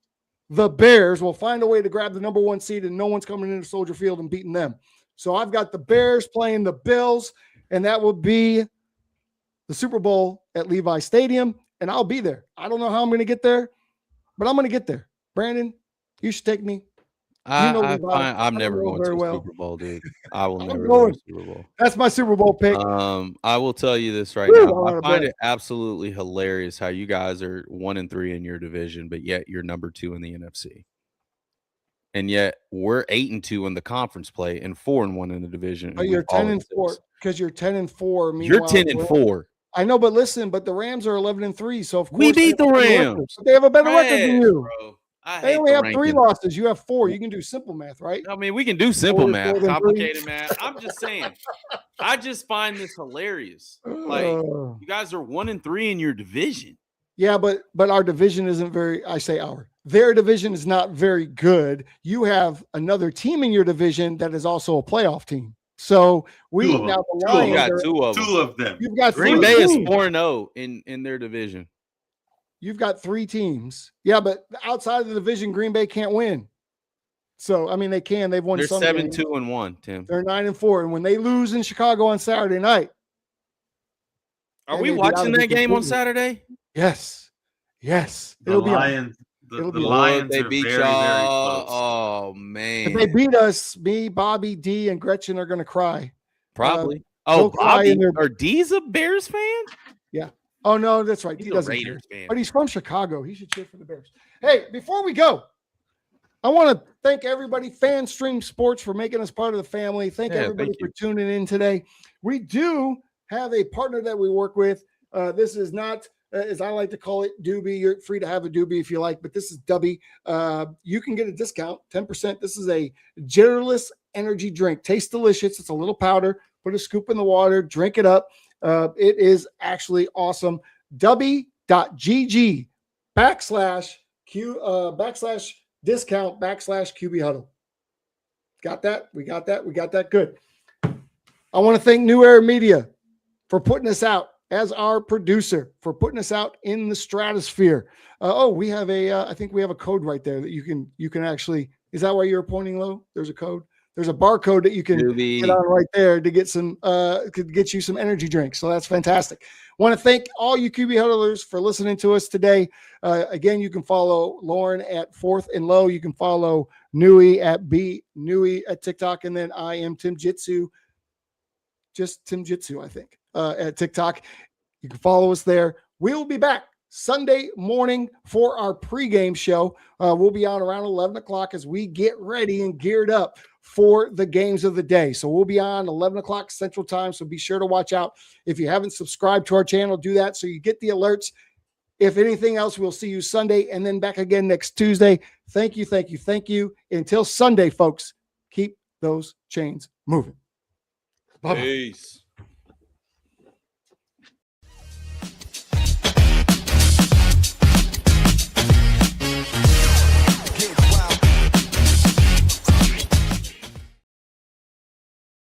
Speaker 2: will find a way to grab the number 1 seed, and no one's coming into Soldier Field and beating them. So I've got the Bears playing the Bills, and that will be the Super Bowl at Levi Stadium, and I'll be there. I don't know how I'm going to get there, but I'm going to get there. Brandon, you should take me.
Speaker 1: I'm never going to the Super Bowl, dude. I will never go to the Super Bowl.
Speaker 2: That's my Super Bowl pick.
Speaker 1: I will tell you this right now. I find it absolutely hilarious how you guys are 1-3 in your division, but yet you're number 2 in the NFC. And yet we're 8-2 in the conference play and 4-1 in the division.
Speaker 2: But you're 10-4 because you're 10-4.
Speaker 1: You're 10-4.
Speaker 2: I know, but listen, the Rams are 11-3. So of course
Speaker 1: we beat the Rams.
Speaker 2: They have a better record than you.
Speaker 1: Bro.
Speaker 2: They only have 3 losses. You have 4. You can do simple math, right?
Speaker 1: I mean, we can do simple math, complicated math. I'm just saying. I just find this hilarious. Like, you guys are 1-3 in your division.
Speaker 2: Yeah, but our division isn't their division is not very good. You have another team in your division that is also a playoff team. So you got
Speaker 3: 2 of them.
Speaker 2: You've got
Speaker 1: Green Bay is 4-0 in their division.
Speaker 2: You've got 3 teams. Yeah, but outside of the division, Green Bay can't win. So, I mean, they can. They've won some games.
Speaker 1: They're 7-2-1, Tim.
Speaker 2: They're 9-4. And when they lose in Chicago on Saturday night.
Speaker 1: Are we watching that game on Saturday?
Speaker 2: Yes.
Speaker 3: The Lions
Speaker 1: they
Speaker 3: are
Speaker 1: beat
Speaker 3: very,
Speaker 1: y'all.
Speaker 3: very close.
Speaker 1: Oh, man.
Speaker 2: If they beat us, me, Bobby, D, and Gretchen are going to cry.
Speaker 1: Probably. Bobby or D's a Bears fan?
Speaker 2: Yeah. Oh, no, that's right.
Speaker 1: He doesn't Raiders fan.
Speaker 2: But he's from Chicago. He should cheer for the Bears. Hey, before we go, I want to thank everybody, FanStream Sports, for making us part of the family. Thank everybody for tuning in today. We do have a partner that we work with. This is not, as I like to call it, Doobie. You're free to have a Doobie if you like, but this is Dubby. You can get a discount, 10%. This is a Generalist energy drink. Tastes delicious. It's a little powder. Put a scoop in the water. Drink it up. It is actually awesome. Dubby.gg /discount /QB Huddle. Got that? We got that. Good. I want to thank New Era Media for putting us out as our producer, for putting us out in the stratosphere. We have I think we have a code right there that you can actually, is that why you're pointing low? There's a code. There's a barcode that you can get on right there to get could get you some energy drinks. So that's fantastic. Want to thank all you QB Huddlers for listening to us today. Again, you can follow Lauren at 4th and Low. You can follow Nui at B Nui at TikTok. And then I am Tim Jitsu, just Tim Jitsu, I think, at TikTok. You can follow us there. We'll be back Sunday morning for our pregame show. We'll be on around 11 o'clock as we get ready and geared up for the games of the day. So we'll be on 11 o'clock Central Time. So be sure to watch out. If you haven't subscribed to our channel, do that so you get the alerts. If anything else, we'll see you Sunday and then back again next Tuesday. Thank you. Until Sunday, folks, keep those chains moving. Bye-bye.
Speaker 1: Peace.